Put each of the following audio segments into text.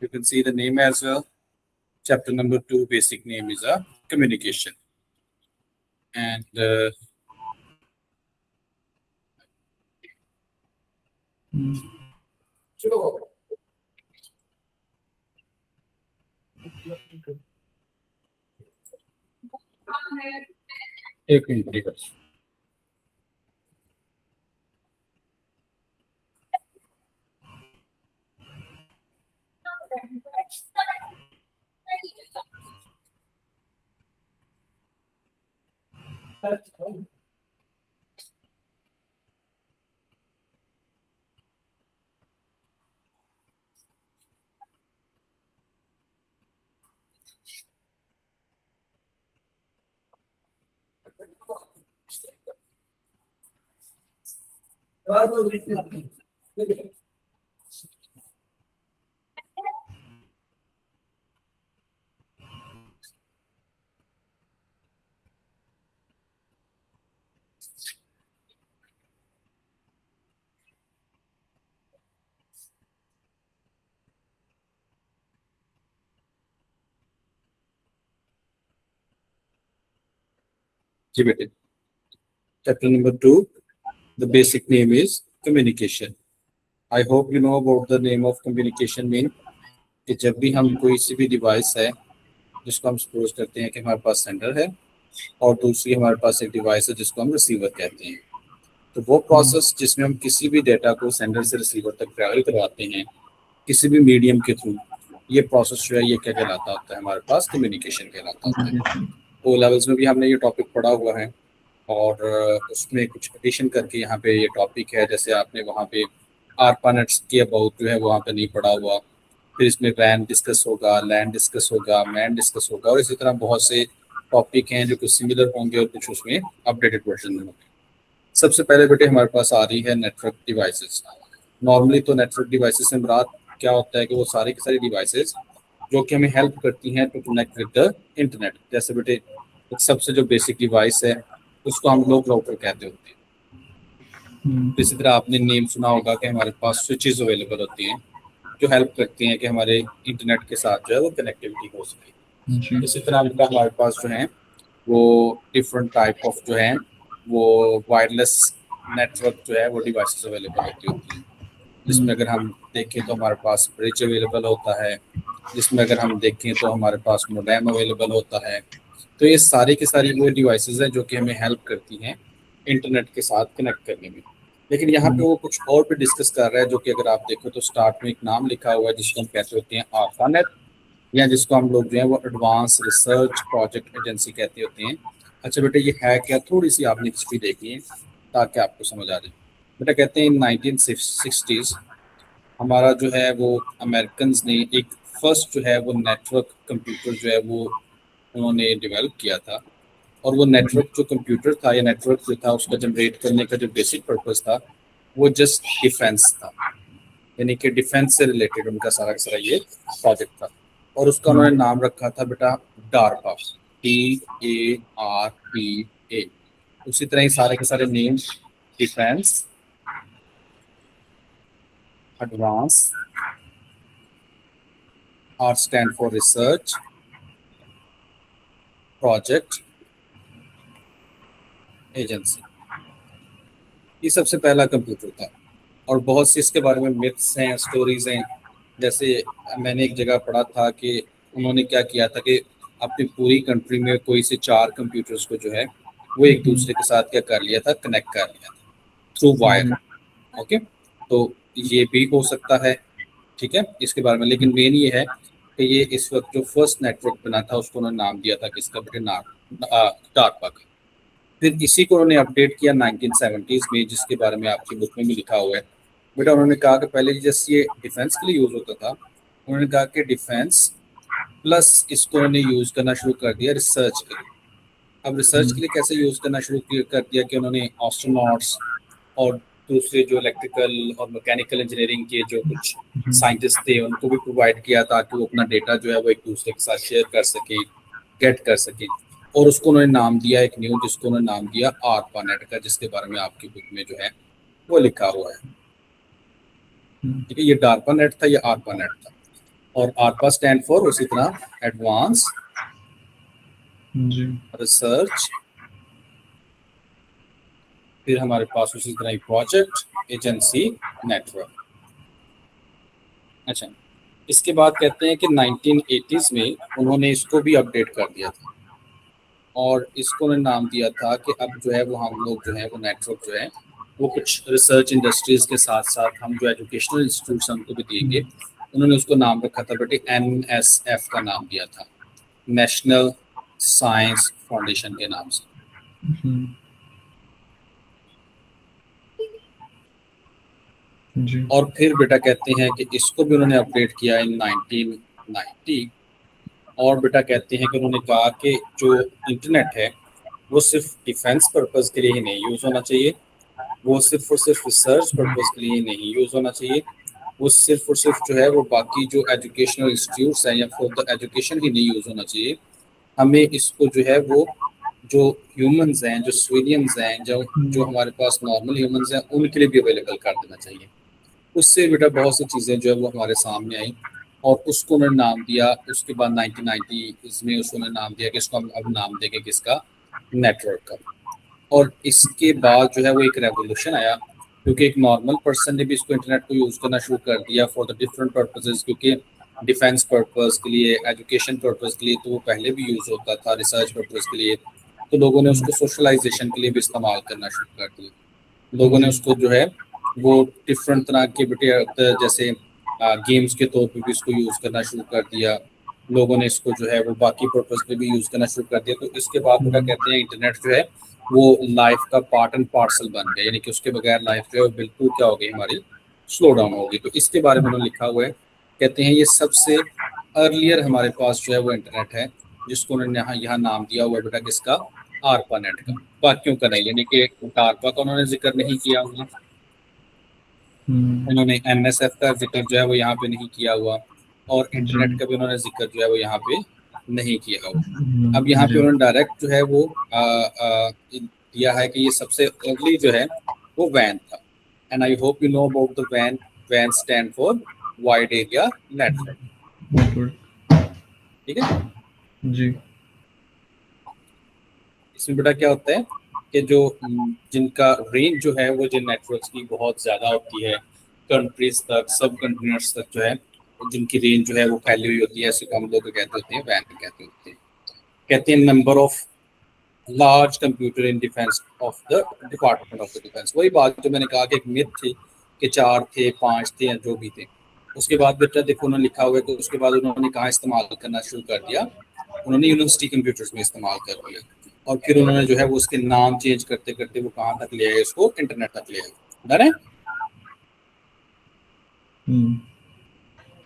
You can see the name as well. Chapter number 2, basic name is communication. And एक minute बस। जी बेटे, chapter number 2, the basic name is communication. I hope you know about the name of communication mean कि जब भी हम कोई सी भी device है जिसको हम सपोज करते हैं कि हमारे पास सेंडर है और दूसरी हमारे पास एक डिवाइस है जिसको हम रिसीवर कहते हैं, तो वो प्रोसेस जिसमें हम किसी भी डेटा को सेंडर से रिसीवर तक ट्रैवल करवाते हैं किसी भी मीडियम के थ्रू, ये प्रोसेस जो है ये क्या कहलाता होता है, हमारे पास कम्युनिकेशन कहलाता होता है। ओ लेवल्स में भी हमने ये टॉपिक पढ़ा हुआ है और उसमें कुछ एडिशन करके यहाँ पे ये टॉपिक है, जैसे आपने वहाँ पे आरपानेट्स के अबाउट जो है वहाँ पे नहीं पढ़ा हुआ, फिर इसमें वैन डिस्कस होगा, लैंड डिस्कस होगा, मैन डिस्कस होगा, और इसी तरह बहुत से टॉपिक हैं जो कुछ सिमिलर होंगे और कुछ उसमें अपडेटेड वर्जन में होंगे। सबसे पहले बेटे हमारे पास आ रही है नेटवर्क डिवाइसेस। नॉर्मली तो नेटवर्क डिवाइसेस से मुराद क्या होता है कि वो सारी की सारी डिवाइसेस जो कि हमें हेल्प करती हैं to connect with the internet. जैसे बेटे सबसे जो बेसिक डिवाइस है उसको हम लोग राउटर कहते होते हैं। इसी तरह आपने नेम सुना होगा कि हमारे पास स्विचेस अवेलेबल होती हैं जो हेल्प करती हैं कि हमारे इंटरनेट के साथ जो है वो कनेक्टिविटी हो सके। इसी तरह हमारे पास जो है वो डिफरेंट टाइप ऑफ जो है वो वायरलेस नेटवर्क जो है वो डिवाइसेस अवेलेबल होती हैं, जिसमें अगर हम देखें तो हमारे पास ब्रिज अवेलेबल होता है, जिसमें अगर हम देखें तो हमारे पास मोडेम अवेलेबल होता है। तो ये सारी की सारी वो डिवाइसेस हैं जो कि हमें हेल्प करती हैं इंटरनेट के साथ कनेक्ट करने में। लेकिन यहाँ पे वो कुछ और भी डिस्कस कर रहा है जो कि अगर आप देखो तो स्टार्ट में एक नाम लिखा हुआ है जिसको हम कहते होते हैं आरपानेट, या जिसको हम लोग जो है वो एडवांस रिसर्च प्रोजेक्ट एजेंसी कहते होते हैं। अच्छा बेटा ये है क्या, थोड़ी सी आपने हिस्ट्री देखी है ताकि आपको समझ आ जाए। बेटा कहते हैं 1960s हमारा जो है वो अमेरिकन ने एक फर्स्ट जो है वो नेटवर्क कंप्यूटर जो है वो उन्होंने डेवलप किया था, और वो नेटवर्क जो कंप्यूटर था या नेटवर्क जो था उसका जनरेट करने का जो बेसिक पर्पस था वो जस्ट डिफेंस था, यानी कि डिफेंस से रिलेटेड उनका सारा का सारा ये प्रोजेक्ट था, और उसका उन्होंने नाम रखा था बेटा डारपा, DARPA। उसी तरह ही सारे के सारे name defence, advance, R stand for research, project agency. ये सबसे पहला कंप्यूटर था, और बहुत सी इसके बारे में मिथ्स हैं, स्टोरीज हैं। जैसे मैंने एक जगह पढ़ा था कि उन्होंने क्या किया था कि अपनी पूरी कंट्री में कोई से 4 कंप्यूटर्स को जो है वो एक दूसरे के साथ क्या कर लिया था, कनेक्ट कर लिया था थ्रू वायर। ओके, तो ये भी हो सकता है, ठीक है, इसके बारे में। लेकिन मेन ये है कि ये इस वक्त जो फर्स्ट नेटवर्क बना था उसको उन्होंने नाम दिया था किसका बेटे, डारपा का। फिर इसी को उन्होंने अपडेट किया 1970s में, जिसके बारे में आपकी बुक में भी लिखा हुआ है बेटा। उन्होंने कहा कि पहले जैसे ये डिफेंस के लिए यूज होता था, उन्होंने कहा कि डिफेंस प्लस इसको उन्होंने यूज करना शुरू कर दिया रिसर्च के लिए। अब रिसर्च के लिए कैसे यूज करना शुरू कर दिया कि उन्होंने एस्ट्रोनॉट्स और दूसरे जो इलेक्ट्रिकल और मैकेनिकल इंजीनियरिंग के जो कुछ साइंटिस्ट थे उनको भी प्रोवाइड किया ताकि वो अपना डेटा जो है वो एक दूसरे के साथ शेयर कर सके, गेट कर सके। और उसको उन्होंने नाम दिया एक न्यू, जिसको उन्होंने नाम दिया आरपानेट का, जिसके बारे में आपकी बुक में जो है वो लिखा हुआ है। ठीक है, ये डारपानेट था, ये आरपानेट था। और ARPA स्टैंड फॉर उसी तरह एडवांस जी रिसर्च, फिर हमारे पास उसी तरह प्रोजेक्ट एजेंसी नेटवर्क। अच्छा, इसके बाद कहते हैं कि 1980s में उन्होंने इसको भी अपडेट कर दिया था और इसको उन्होंने नाम दिया था कि अब जो है वो हम लोग जो है वो नेटवर्क जो है वो कुछ रिसर्च इंडस्ट्रीज के साथ साथ हम जो एजुकेशनल इंस्टीट्यूट्स हमको भी देंगे। उन्होंने उसको नाम रखा था बेटे NSF का नाम दिया था, नेशनल साइंस फाउंडेशन के नाम से। जी और फिर बेटा कहते हैं कि इसको भी उन्होंने अपडेट किया इन 1990। और बेटा कहते हैं कि उन्होंने कहा कि जो इंटरनेट है वो सिर्फ डिफेंस पर्पस के लिए ही नहीं यूज़ होना चाहिए, वो सिर्फ और सिर्फ रिसर्च पर्पस के लिए नहीं यूज़ होना चाहिए, वो सिर्फ और सिर्फ जो है वो बाकी जो एजुकेशनल इंस्टीट्यूट्स हैं या फॉर द एजुकेशन ही नहीं यूज़ होना चाहिए। हमें इसको जो है वो जो ह्यूमंस हैं, जो सिविलियंस हैं, जो जो हमारे पास नॉर्मल ह्यूमंस हैं उनके लिए भी अवेलेबल कर देना चाहिए। उससे बेटा बहुत सी चीज़ें जो है वो हमारे सामने आई और उसको उन्होंने नाम दिया। उसके बाद 1990 इसमें उसको उन्होंने नाम दिया कि इसको हम अब नाम देंगे किसका, नेटवर्क का। और इसके बाद जो है वो एक रेवोल्यूशन आया क्योंकि एक नॉर्मल पर्सन ने भी इसको इंटरनेट को यूज़ करना शुरू कर दिया फॉर द डिफरेंट पर्पसेस, क्योंकि डिफेंस पर्पस के लिए, एजुकेशन पर्पस के लिए तो वो पहले भी यूज़ होता था, रिसर्च पर्पस के लिए तो लोगों ने उसको सोशलाइजेशन के लिए भी इस्तेमाल करना शुरू कर दिया। लोगों ने उसको जो है वो डिफरेंट तरह के बेटे जैसे गेम्स के तौर पे भी इसको यूज़ करना शुरू कर दिया। लोगों ने इसको जो है वो बाकी पर्पस पे भी यूज़ करना शुरू कर दिया। तो इसके बाद बेटा कहते हैं इंटरनेट जो है वो लाइफ का पार्ट एंड पार्सल बन गया, यानी कि उसके बगैर लाइफ जो है वो बिल्कुल क्या हो गई हमारी, स्लो डाउन होगी। तो इसके बारे में उन्होंने लिखा हुआ है, कहते हैं ये सबसे अर्लियर हमारे पास जो है वो इंटरनेट है जिसको उन्होंने यहाँ नाम दिया हुआ है बेटा किसका, आरपा नेट का। बाकियों का नहीं, यानी कि आरपा का उन्होंने जिक्र नहीं किया हुआ, उन्होंने NSF का जिक्र जो है वो यहाँ पे नहीं किया हुआ और इंटरनेट का भी उन्होंने जिक्र जो है वो यहाँ पे नहीं किया हुआ। अब यहाँ पे उन्होंने डायरेक्ट जो है वो दिया है कि ये सबसे अर्ली जो है वो वैन था। And I hope you know about the वैन। वैन stand for wide area network, ठीक है जी। इसमें बेटा क्या होता है कि जो जिनका रेंज जो है वो जिन नेटवर्क्स की बहुत ज़्यादा होती है, कंट्रीज तक, सब कंटिनेंट्स तक जो है जिनकी रेंज जो है वो फैली हुई होती है, ऐसे हम लोग कहते होते हैं वैन कहते होते हैं। कहते हैं number of large computer in defence of the department of the defence. वही बात जो मैंने कहा कि एक मिथ थी कि 4 थे, 5 थे या जो भी थे। उसके बाद बेटा देखो उन्होंने लिखा हुआ है कि उसके बाद उन्होंने कहाँ इस्तेमाल करना शुरू कर दिया, उन्होंने यूनिवर्सिटी कंप्यूटर्स में इस्तेमाल कर दिया और फिर उन्होंने जो है वो उसके नाम चेंज करते करते वो कहाँ तक ले आए, उसको इंटरनेट तक ले आए। डर है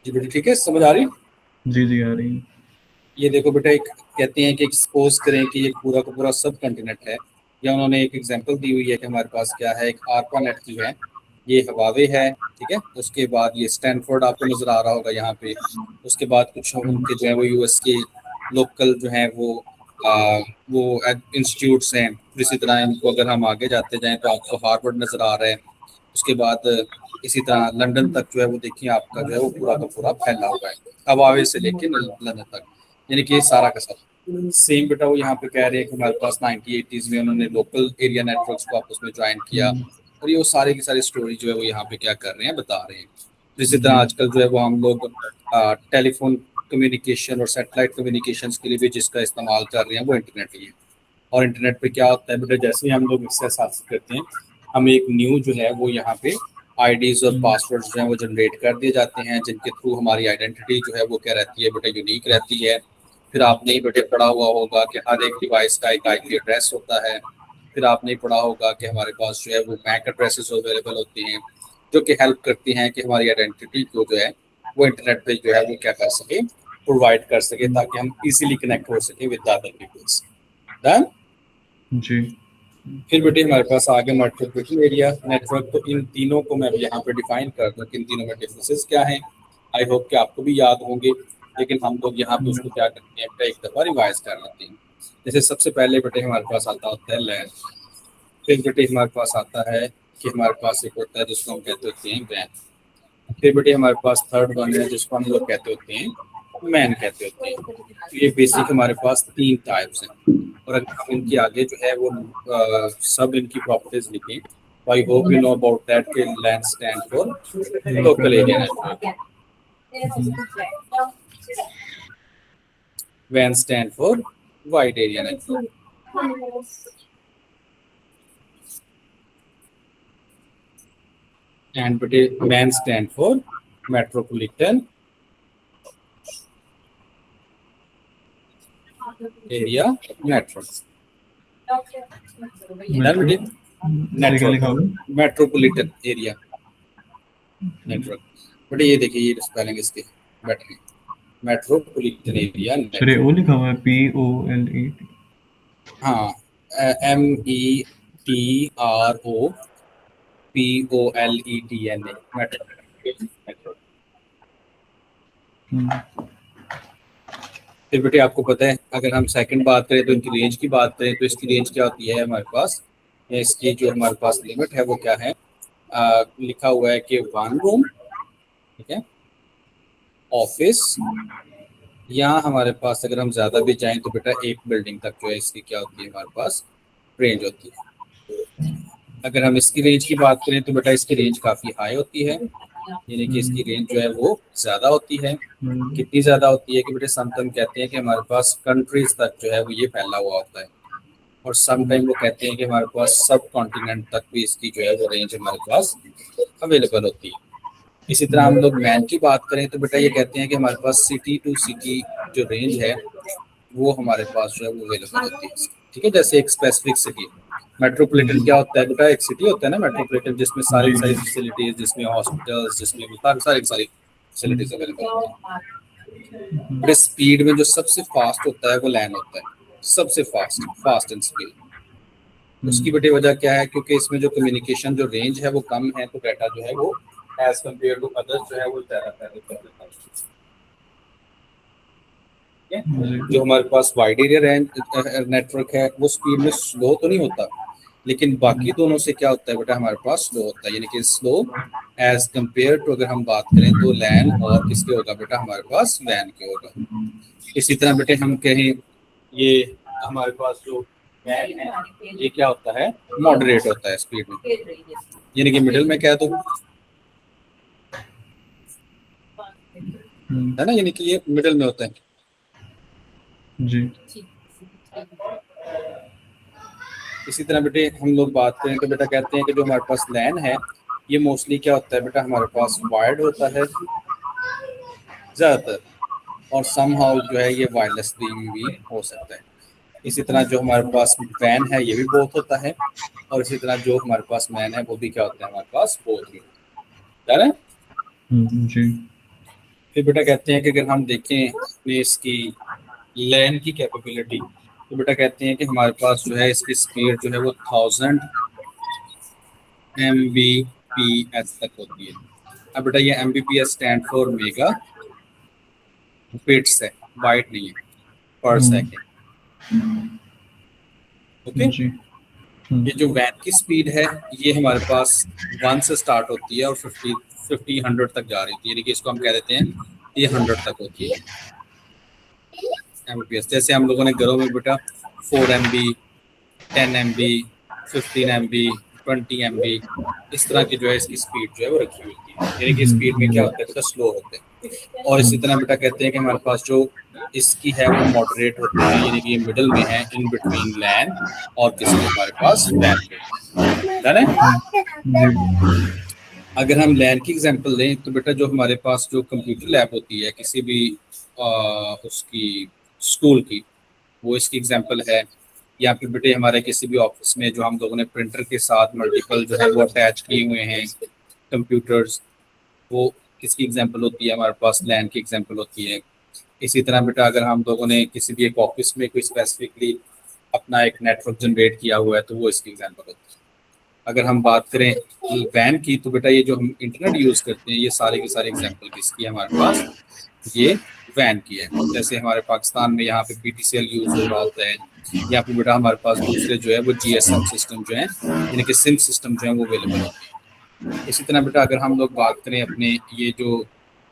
जी बेटा, ठीक है, समझ आ रही? जी जी आ रही। ये देखो बेटा, एक कहते हैं कि एक्सपोज करें कि ये पूरा का पूरा सब कंटिनेंट है, या उन्होंने एक एग्जांपल दी हुई है कि हमारे पास क्या है, एक आरपा नेट की है, ये हवावे है, ठीक है। उसके बाद ये स्टैनफोर्ड आपको नजर आ रहा होगा यहाँ पे। उसके बाद कुछ उनके जो है वो यूएस के लोकल जो है वो इंस्टीट्यूट्स हैं। इसी तरह इनको अगर हम आगे जाते जाएं तो आपको हार्वर्ड नजर आ रहा है। उसके बाद इसी तरह लंदन तक जो है वो देखिए आपका जो है वो पूरा का पूरा फैला हुआ है, हवावे से लेके लंदन तक, यानी कि सारा का सारा सेम। बेटा वो यहाँ पे कह रहे हैं कि हमारे पास 1980s में उन्होंने लोकल एरिया नेटवर्क्स को आपस में ज्वाइन किया और ये वो सारे की सारी स्टोरी जो है वो यहाँ पे क्या कर रहे हैं, बता रहे हैं। इसी तरह आजकल जो है वो हम लोग टेलीफोन कम्युनिकेशन और सैटेलाइट कम्युनिकेशन के लिए भी जिसका इस्तेमाल कर रहे हैं वो इंटरनेट ही है। और इंटरनेट पे क्या होता है बेटा, जैसे ही हम लोग इससे एक्सेस करते हैं हमें एक न्यू जो है वो यहाँ पे आईडीज और पासवर्ड्स जो है वो जनरेट कर दिए जाते हैं, जिनके थ्रू हमारी आइडेंटिटी जो है वो क्या रहती है बेटा, यूनिक रहती है। फिर आपने ही बेटे पढ़ा हुआ होगा कि हर एक डिवाइस का एक आईपी एड्रेस होता है। फिर आपने पढ़ा होगा कि हमारे पास जो है वो मैक एड्रेसेस अवेलेबल होती हैं जो कि हेल्प करती हैं कि हमारी आइडेंटिटी को जो है वो इंटरनेट पे जो है वो क्या कर सके, प्रोवाइड कर सके, ताकि हम इजीली कनेक्ट हो सके विद अदर पीपल्स। डन जी। फिर बेटे हमारे पास आगे नेटवर्क एरिया नेटवर्क। तो इन तीनों को मैं यहाँ पे डिफाइन कर दूँ कि इन तीनों में डिफरेंसेस क्या हैं। आई होप कि आपको भी याद होंगे, लेकिन हम लोग यहाँ पे उसको क्या करते हैं, एक दफ़ा रिवाइज कर लेते हैं। जैसे सबसे पहले बेटे हमारे पास आता होता है लैन। फिर बेटे हमारे पास आता है कि हमारे पास एक होता है जिसको हम कहते होते हैं वैन। फिर बेटे हमारे पास थर्ड वन है जिसको हम लोग कहते होते हैं मैन कहते होते हैं। तो ये बेसिक हमारे पास 3 टाइप्स हैं, और अगर हम इनके आगे जो है वो सब इनकी प्रॉपर्टीज लिखें, तो I hope you know about that कि LAN stand for local area network, WAN stand for wide area network, and but MAN stand for metropolitan area network. Done with it? क्या Network, लिखा हुआ है? metropolitan area network. But ये देखिए ये spelling इसके better है, मेट्रोपॉलिटन एरिया सर ये नेटवर्क। ओ लिखा हुआ है POLET। हाँ, METROPOLETN मेट्रोपॉलिटन नेटवर्क। फिर बेटे आपको पता है अगर हम सेकंड बात करें तो इनकी रेंज की बात करें तो इसकी रेंज क्या होती है हमारे पास, या इसकी जो हमारे पास लिमिट है वो क्या है, लिखा हुआ है कि 1 रूम, ठीक है, ऑफिस, या हमारे पास अगर हम ज़्यादा भी जाएं तो बेटा एक बिल्डिंग तक जो है इसकी क्या होती है हमारे पास रेंज होती है। अगर हम इसकी रेंज की बात करें तो बेटा इसकी रेंज काफ़ी हाई होती है, यानी कि इसकी रेंज जो है वो ज़्यादा होती है। कितनी ज़्यादा होती है कि बेटे समटाइम कहते हैं कि हमारे पास कंट्रीज तक जो है वो ये फैला हुआ होता है, और समटाइम वो कहते हैं कि हमारे पास सब कॉन्टिनेंट तक भी इसकी जो है वो रेंज हमारे पास अवेलेबल होती है। इसी तरह हम लोग मैन की बात करें तो बेटा ये कहते हैं कि हमारे पास सिटी टू सिटी जो रेंज है वो हमारे पास जो है वो अवेलेबल होती है, ठीक है। जैसे एक स्पेसिफिक सिटी, मेट्रोपॉलिटन क्या होता है बेटा, एक सिटी होता है ना मेट्रोपॉलिटन, जिसमें सारी जी, सारी जी। फैसिलिटीज, जिसमें हॉस्पिटल्स, जिसमें सारी सारी फैसिलिटीज अवेलेबल होती है। बड़े स्पीड में जो सबसे फास्ट होता है वो लैन होता है, सबसे फास्ट एंड स्पीड। उसकी बड़ी वजह क्या है, क्योंकि इसमें जो कम्युनिकेशन जो रेंज है वो कम है, तो डाटा जो है वो एज कम्पेयर टू अदर्स जो है वो ज़्यादा पहले कर देता है। जो हमारे पास वाइड एरिया रेंज नेटवर्क है वो स्पीड में स्लो तो नहीं होता, लेकिन बाकी दोनों से क्या होता है बेटा हमारे पास स्लो होता है, यानी कि स्लो एज कंपेयर टू अगर हम बात करें तो लैन और किसके होगा बेटा हमारे पास वैन के होगा। इसी तरह बेटे हम कहें ये हमारे पास जो वैन है ये क्या होता है, मॉडरेट होता है स्पीड में, यानी कि मिडिल में क्या है तो है ना, यानी कि ये मिडिल में होता है जी। इसी तरह बेटे हम लोग बात करें तो बेटा कहते हैं कि जो हमारे पास लैन है ये मोस्टली क्या होता है बेटा हमारे पास वायर्ड होता है ज़्यादातर, और समहाउ जो है ये वायरलेस भी हो सकता है। इसी तरह जो हमारे पास वैन है ये भी बहुत होता है, और इसी तरह जो हमारे पास मैन है वो भी क्या होता है हमारे पास बहुत भी होता है। जी। फिर बेटा कहते हैं कि अगर हम देखें अपने इसकी लैन की कैपेबिलिटी, तो बेटा कहते हैं कि हमारे पास जो है इसकी स्पीड जो है वो 1000 Mbps तक होती है। अब बेटा ये Mbps stand for mega bits है, बाइट नहीं है, पर सेकेंड। ओके, जी। ये जो वैन की स्पीड है ये हमारे पास 1 से स्टार्ट होती है और 50 100 तक जा रही थी, यानी कि इसको हम कह देते हैं ये 100 तक होती है Mbps। जैसे हम लोगों ने घरों में बेटा 4 MB 10 MB 15 MB 20 MB इस तरह की जो है इसकी स्पीड जो है वो रखी हुई है, यानी कि स्पीड में क्या होता है बेटा स्लो होते हैं। और इसी तरह बेटा कहते हैं कि हमारे पास जो इसकी है वो मॉडरेट होती है, यानी कि ये मिडल में है इन बिटवीन लैन और किसके हमारे पास वैन के, है ना। अगर हम लैन की एग्जांपल लें तो बेटा जो हमारे पास जो कंप्यूटर लैब होती है किसी भी उसकी स्कूल की, वो इसकी एग्जांपल है। या फिर बेटे हमारे किसी भी ऑफिस में जो हम लोगों ने प्रिंटर के साथ मल्टीपल जो है वो अटैच किए हुए हैं कंप्यूटर्स, वो किसकी एग्जांपल होती है हमारे पास लैन की एग्जांपल होती है। इसी तरह बेटा अगर हम लोगों ने किसी भी एक ऑफिस में कोई स्पेसिफिकली अपना एक नेटवर्क जनरेट किया हुआ है तो वो इसकी एग्जांपल होती है। अगर हम बात करें वैन की तो बेटा ये जो हम इंटरनेट यूज़ करते हैं ये सारे के सारे एग्जांपल किसकी है हमारे पास, ये वैन की है। जैसे हमारे पाकिस्तान में यहाँ पे PTCL यूज़ हो रहा होता है, या फिर बेटा हमारे पास दूसरे जो है वो GSM सिस्टम जो है यानी कि सिम सिस्टम जो है वो अवेलेबल होते हैं। इसी तरह बेटा अगर हम लोग बात करें अपने ये जो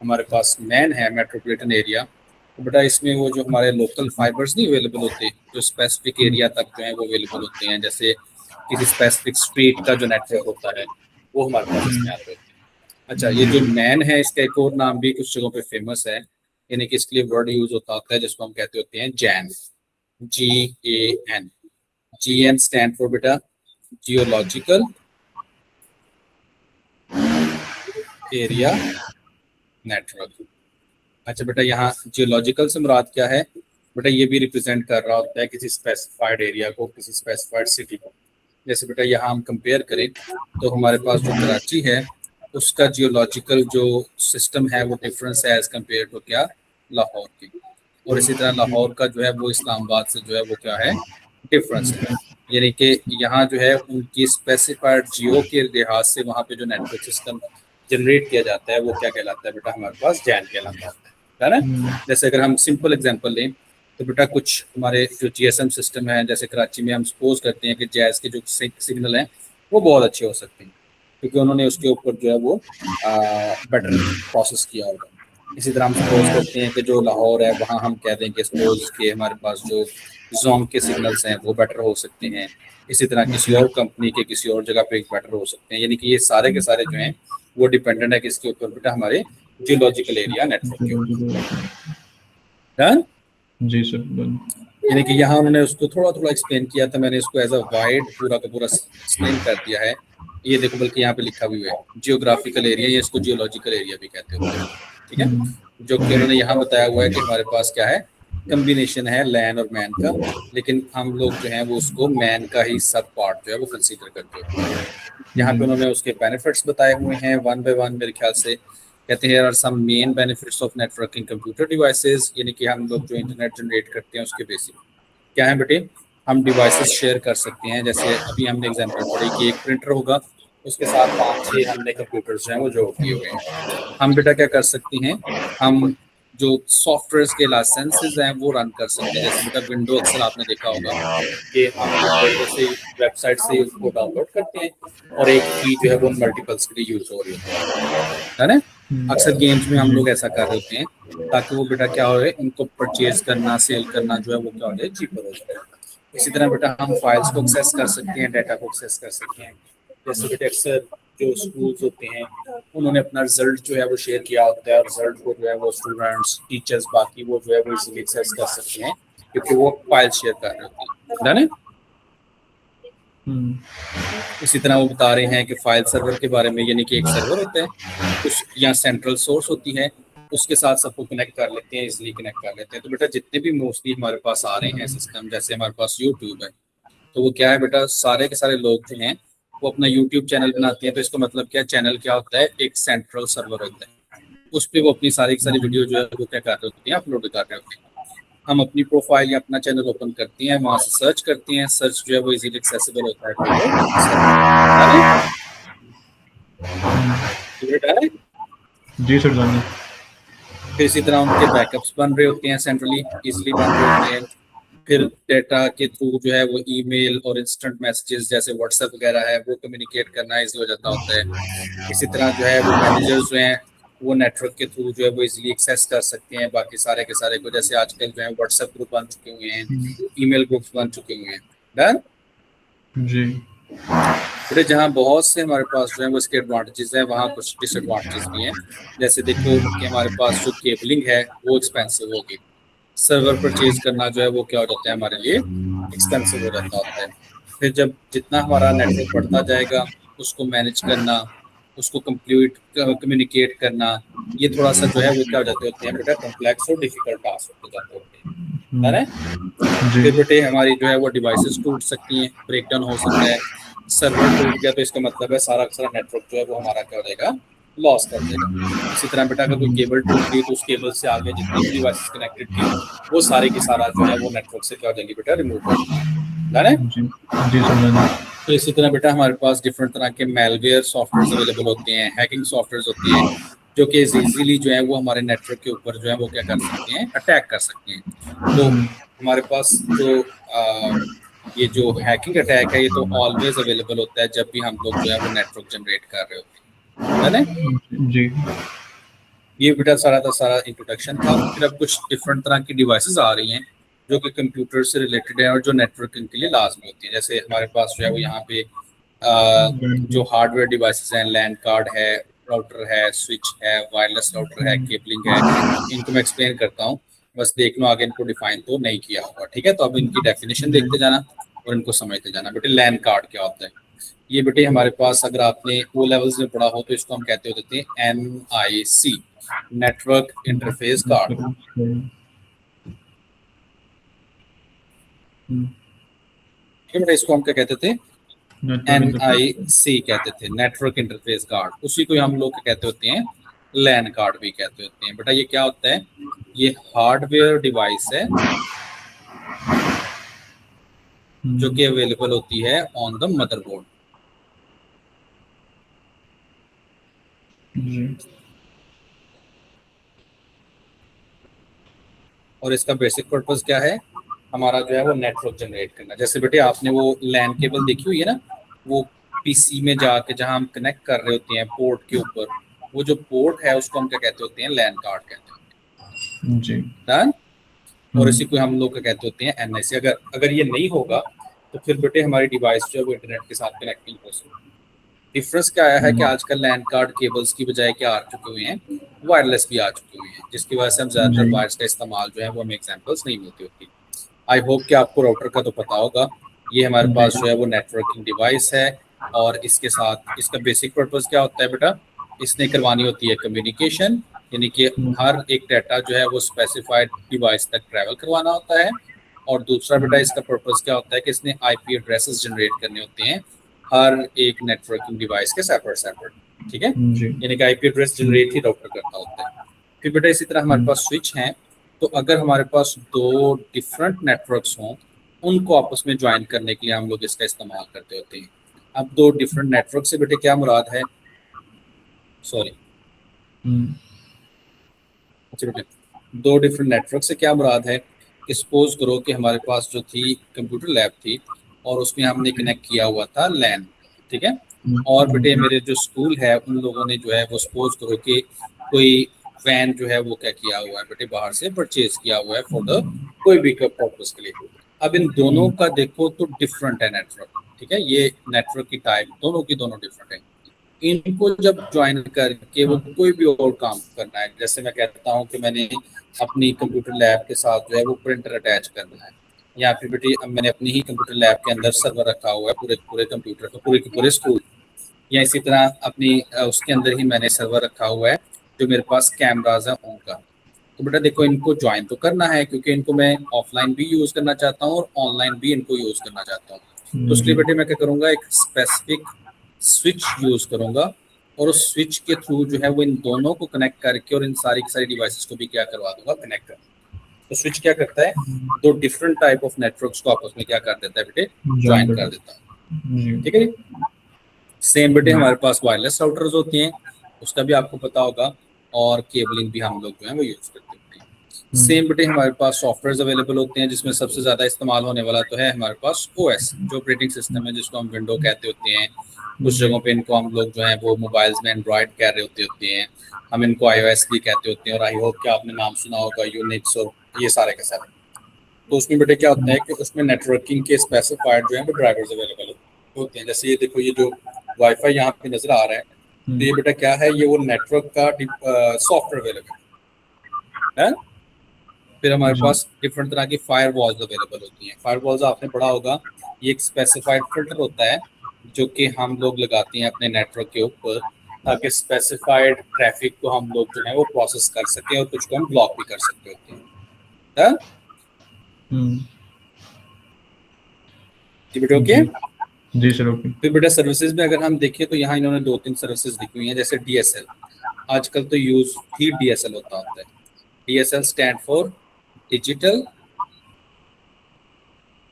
हमारे पास मैन है मेट्रोपॉलिटन एरिया, तो बेटा इसमें वो जो हमारे लोकल फाइबर्स नहीं अवेलेबल होते, जो स्पेसिफिक एरिया तक जो है वो अवेलेबल होते हैं, जैसे किसी स्पेसिफिक स्ट्रीट का जो नेटवर्क होता है वो हमारे पास इसमें आ रहे होते हैं। अच्छा, ये जो मैन है इसका एक और नाम भी कुछ जगहों पे फेमस है, यानी कि इसके लिए वर्ड यूज होता है जिसको हम कहते होते हैं Jain, GAN। GN stand for बेटा जियोलॉजिकल एरिया नेटवर्क। अच्छा बेटा, यहाँ जियोलॉजिकल से मुराद क्या है बेटा, ये भी रिप्रेजेंट कर रहा होता है किसी स्पेसिफाइड एरिया को, किसी स्पेसिफाइड सिटी को। जैसे बेटा यहाँ हम कंपेयर करें तो हमारे पास जो कराची है उसका जियोलॉजिकल जो सिस्टम है वो डिफरेंस है एज कम्पेयर टू क्या, लाहौर की। और इसी तरह लाहौर का जो है वो इस्लामाबाद से जो है वो क्या है, डिफरेंस है। यानी कि यहाँ जो है उनकी स्पेसिफाइड जियो के लिहाज से वहाँ पे जो नेटवर्क सिस्टम जनरेट किया जाता है वो क्या कहलाता है बेटा, हमारे पास जैन कहलाता है ना। जैसे अगर हम सिंपल एग्जांपल लें तो बेटा कुछ हमारे जो GSM सिस्टम है, जैसे कराची में हम सपोज करते हैं कि जैज़ के जो सिग्नल हैं वो बहुत अच्छे हो सकते हैं क्योंकि उन्होंने उसके ऊपर जो है वो बेटर प्रोसेस किया होगा। इसी तरह हम सपोज करते हैं कि जो लाहौर है वहाँ हम कह दें कि सपोज के हमारे पास जो जोंग के सिग्नल्स हैं वो बेटर हो सकते हैं। इसी तरह किसी और कंपनी के किसी और जगह पे बेटर हो सकते हैं। यानी कि ये सारे के सारे जो हैं वो डिपेंडेंट है किसके ऊपर बेटा, हमारे जियोलॉजिकल एरिया नेटवर्क के ऊपर। डन जी सर, डन। यानी कि यहाँ उन्होंने उसको थोड़ा थोड़ा एक्सप्लेन किया था, मैंने इसको एज अ वाइड पूरा का पूरा एक्सप्लेन कर दिया है। ये देखो बल्कि यहाँ पे लिखा भी हुआ है जियोग्राफिकल एरिया, या इसको जियोलॉजिकल एरिया भी कहते हैं, ठीक है। जो कि उन्होंने यहाँ बताया हुआ है कि हमारे पास क्या है, कम्बिनेशन है लैंड और मैन का, लेकिन हम लोग जो है वो उसको मैन का ही सब पार्ट जो है वो कंसीडर करते हैं। यहाँ पे उन्होंने उसके बेनिफिट्स बताए हुए हैं वन बाय वन मेरे ख्याल से। कहते हैं are some main benefits of networking computer devices, यानी कि हम लोग जो इंटरनेट जनरेट करते हैं उसके बेसिक क्या है बेटे, हम डिवाइसेस शेयर कर सकते हैं। जैसे अभी हमने एग्जांपल पढ़ी कि एक प्रिंटर होगा, उसके साथ 5-6 हमने कंप्यूटर्स हैं वो जोड़ किए हुए हैं। हम बेटा क्या कर सकते हैं, हम जो सॉफ्टवेयर के लाइसेंसेस हैं वो रन कर सकते हैं। जैसे बेटा विंडो अक्सर आपने देखा होगा कि हम विंडो से वेबसाइट से उसको डाउनलोड करते हैं और एक की जो है वो मल्टीपल्स के लिए यूज हो रही है ना। अक्सर गेम्स में हम लोग ऐसा कर रहे होते हैं ताकि वो बेटा क्या हो, इनको परचेज करना सेल करना जो है वो क्या हो जाए, चीपर हो जाए। इसी तरह बेटा हम फाइल्स को एक्सेस कर सकते हैं, डाटा को एक्सेस कर सकते हैं। जैसे बेटा अक्सर जो स्कूल्स होते हैं उन्होंने अपना रिजल्ट जो है वो शेयर किया होता है, और रिजल्ट को जो है वो स्टूडेंट्स टीचर्स बाकी वो जो है वो इजीली एक्सेस कर सकते हैं क्योंकि वो फाइल शेयर कर रहे होते हैं ना। इसी तरह वो बता रहे हैं कि फाइल सर्वर के बारे में, यानी कि एक सर्वर होता है उस यहाँ सेंट्रल सोर्स होती है, उसके साथ सबको कनेक्ट कर लेते हैं, इसलिए कनेक्ट कर लेते हैं। तो बेटा जितने भी मोस्टली हमारे पास आ रहे हैं सिस्टम, जैसे हमारे पास यूट्यूब है, तो वो क्या है बेटा, सारे के सारे लोग जो हैं वो अपना यूट्यूब चैनल बनाते हैं। तो इसका मतलब क्या, चैनल क्या होता है, एक सेंट्रल सर्वर होता है, उस पर वो अपनी सारी की सारी वीडियो जो है वो क्या कर रहे होते हैं, अपलोड कर रहे होते हैं। हम अपनी प्रोफाइल या अपना चैनल ओपन करते हैं, वहां से सर्च करते हैं, सर्च जो है वो इजीली एक्सेसिबल होता है। जी सर, जानिए। फिर इसी तरह उनके बैकअप्स बन रहे होते हैं, सेंट्रली इजीली बन रहे होते हैं। फिर डेटा के थ्रू जो है वो ईमेल और इंस्टेंट मैसेजेस जैसे व्हाट्सएप वगैरह है वो कम्युनिकेट करना इजी हो जाता होता है। इसी तरह जो है वो मैनेजर्स जो हैं वो नेटवर्क के थ्रू जो है वो इजीली एक्सेस कर सकते हैं बाकी सारे के सारे को। जैसे आजकल जो है व्हाट्सएप ग्रुप बन चुके हुए हैं, ईमेल ग्रुप्स बन चुके हुए हैं। डन जी। बेटे जहाँ बहुत से हमारे पास जो है वो इसके एडवांटेजेस हैं, वहाँ कुछ डिसएडवांटेजेस भी हैं। जैसे देखो कि हमारे पास जो केबलिंग है वो एक्सपेंसिव होगी, सर्वर परचेज करना जो है वो क्या हो जाता है, हमारे लिए एक्सपेंसिव हो जाता होता है। फिर जब जितना हमारा नेटवर्क बढ़ता जाएगा उसको मैनेज करना, उसको कंप्लीट कम्युनिकेट करना, ये थोड़ा सा जो है वो क्या हो जाते होते हैं बेटा, कॉम्प्लेक्स और डिफिकल्ट टास्क होते जाते होते हैं, है ना। फिर बेटे हमारी जो है वो डिवाइसेस टूट सकती हैं, ब्रेक डाउन हो सकता है। सर्वर टूट गया तो इसका मतलब है सारा का सारा नेटवर्क जो है वो हमारा क्या हो जाएगा, लॉस कर देगा। इसी तरह बेटा अगर कोई केबल टूट गई तो उस केबल से आगे जितनी भी डिवाइसेस कनेक्टेड थी वो सारे की सारा जो है वो नेटवर्क से क्या हो जाएगी बेटा, रिमूव हो जाएगी। तो इसी तरह बेटा हमारे पास डिफरेंट तरह के मेलवेयर सॉफ्टवेयर अवेलेबल होते हैं, हैकिंग सॉफ्टवेयर होते हैं जो कि इजीली जो है वो हमारे नेटवर्क के ऊपर जो है वो क्या कर सकते हैं, अटैक कर सकते हैं। तो हमारे पास जो ये जो हैकिंग अटैक है ये तो ऑलवेज अवेलेबल होता है जब भी हम लोग जो है वो नेटवर्क जनरेट कर रहे होते हैं, है ना। जी ये बेटा सारा का सारा इंट्रोडक्शन था। फिर अब कुछ डिफरेंट तरह की डिवाइसेस आ रही हैं जो कि कंप्यूटर से रिलेटेड है और जो नेटवर्किंग के लिए लाजमी होती है। जैसे हमारे पास जो है वो यहाँ पे जो हार्डवेयर डिवाइसेस हैं, लैन कार्ड है, राउटर है, स्विच है, वायरलेस राउटर है, केबलिंग है, इनको मैं एक्सप्लेन करता हूँ। बस देख लो, आगे इनको डिफाइन तो नहीं किया होगा, ठीक है। तो अब इनकी डेफिनेशन देखते जाना और इनको समझते जाना। बेटे लैन कार्ड क्या होता है? ये बेटे हमारे पास अगर आपने ओ लेवल्स में पढ़ा हो तो इसको हम कहते होते थे NIC, नेटवर्क इंटरफेस कार्ड। बेटा इसको हम क्या कहते थे? NIC कहते थे, नेटवर्क इंटरफेस कार्ड। उसी को हम लोग क्या कहते होते हैं? लैन कार्ड भी कहते होते हैं। बेटा ये क्या होता है? ये हार्डवेयर डिवाइस है जो कि अवेलेबल होती है ऑन द मदरबोर्ड। और इसका बेसिक पर्पस क्या है? हमारा जो है वो नेटवर्क जनरेट करना। जैसे बेटे आपने वो लैन केबल देखी हुई है ना, वो पीसी में जाके जहां हम कनेक्ट कर रहे होते हैं पोर्ट के ऊपर, वो जो पोर्ट है उसको हम क्या कहते होते हैं? लैन कार्ड कहते होते हैं। जी डन। और इसी को हम लोग क्या कहते होते हैं? NIC। अगर ये नहीं होगा तो फिर बेटे हमारी डिवाइस जो है वो इंटरनेट के साथ कनेक्ट नहीं हो सकती। डिफरेंस क्या आया है कि आजकल लैन कार्ड केबल्स की बजाय क्या आ चुके हुए हैं? वायरलेस भी आ चुके हुए हैं, जिसकी वजह से हम ज्यादातर वायर्स का इस्तेमाल जो है वो हमें एग्जाम्पल्स नहीं मिलती होती। आई होप कि आपको राउटर का तो पता होगा। ये हमारे पास जो है वो नेटवर्किंग डिवाइस है और इसके साथ इसका बेसिक पर्पस क्या होता है बेटा? इसने करवानी होती है कम्युनिकेशन, यानी कि हर एक डाटा जो है वो स्पेसिफाइड डिवाइस तक ट्रैवल करवाना होता है। और दूसरा बेटा इसका पर्पस क्या होता है कि इसने IP एड्रेसेस जनरेट करने होते हैं हर एक नेटवर्किंग डिवाइस के सेपरेट, ठीक है। यानी कि IP एड्रेस जनरेट ही राउटर करता होता है। फिर बेटा इसी तरह हमारे पास स्विच हैं। तो अगर हमारे पास दो डिफरेंट नेटवर्क्स हों, उनको आपस में ज्वाइन करने के लिए हम लोग इसका इस्तेमाल करते होते हैं। अब दो डिफरेंट नेटवर्क से बेटे क्या मुराद है? सॉरी, अच्छा बेटे, दो डिफरेंट नेटवर्क से क्या मुराद है कि सपोज करो कि हमारे पास जो थी कंप्यूटर लैब थी और उसमें हमने कनेक्ट किया हुआ था लैन, ठीक है। और बेटे मेरे जो स्कूल है उन लोगों ने जो है वो सपोज करो कि कोई वैन जो है वो क्या किया हुआ है बेटे, बाहर से परचेज किया हुआ है फॉर द कोई भी पर्पज के लिए। अब इन दोनों का देखो तो डिफरेंट है नेटवर्क, ठीक है। ये नेटवर्क की टाइप दोनों की दोनों डिफरेंट है। इनको जब ज्वाइन करके वो कोई भी और काम करना है, जैसे मैं कहता हूँ कि मैंने अपनी कंप्यूटर लैब के साथ जो है वो प्रिंटर अटैच करना है, या फिर बेटी अब मैंने अपनी ही कंप्यूटर लैब के अंदर सर्वर रखा हुआ है पूरे पूरे कंप्यूटर का, पूरे के पूरे स्कूल, या इसी तरह अपनी उसके अंदर ही मैंने सर्वर रखा हुआ है जो मेरे पास कैमराज है उनका। तो बेटा देखो इनको ज्वाइन तो करना है क्योंकि इनको मैं ऑफलाइन भी यूज करना चाहता हूँ और ऑनलाइन भी इनको यूज करना चाहता हूँ। तो इसलिए बेटे मैं क्या करूँगा, एक स्पेसिफिक स्विच यूज करूँगा और उस स्विच के थ्रू जो है वो इन दोनों को कनेक्ट करके और इन सारी की सारी डिवाइसेस को भी क्या करवा दूंगा, कनेक्ट कर। तो स्विच क्या करता है, दो डिफरेंट टाइप ऑफ नेटवर्क्स को आपस में क्या कर देता है बेटे, ज्वाइन कर देता है, ठीक है। सेम बेटे हमारे पास वायरलेस राउटर्स होती हैं, उसका भी आपको पता होगा, और केबलिंग भी हम लोग जो है वो यूज करते हैं। सेम बेटे हमारे पास सॉफ्टवेयर अवेलेबल होते हैं जिसमें सबसे ज्यादा इस्तेमाल होने वाला तो है हमारे पास OS, जो ऑपरेटिंग सिस्टम है जिसको हम विंडो कहते होते हैं। कुछ जगहों पे इनको हम लोग जो है वो मोबाइल्स में एंड्रॉइड कह रहे होते हैं, हम इनको iOS भी कहते होते हैं, और आई होप कि आपने नाम सुना होगा यूनिक्स और ये सारे के सारे। तो उसमें बेटे क्या होता है कि उसमें नेटवर्किंग के स्पेसिफाइड जो है वो ड्राइवर्स अवेलेबल होते हैं। जैसे ये देखो, ये जो वाईफाई यहाँ पे नजर आ रहा है, तो ये बेटा क्या है, ये वो नेटवर्क का सॉफ्टवेयर अवेलेबल है। फिर हमारे पास डिफरेंट तरह की फायरवॉल्स अवेलेबल होती हैं। फायरवॉल्स आपने पढ़ा होगा, ये एक स्पेसिफाइड फिल्टर होता है जो कि हम लोग लगाते हैं अपने नेटवर्क के ऊपर ताकि स्पेसिफाइड ट्रैफिक को हम लोग जो है वो प्रोसेस कर सकें और कुछ को हम ब्लॉक भी कर सकते होते हैं। बेटा ओके जी सर ओके। फिर बेटा सर्विसेज में अगर हम देखें तो यहाँ इन्होंने 2-3 सर्विसेज लिखी हुई हैं, जैसे DSL। आजकल तो यूज ही DSL होता है। DSL stand for digital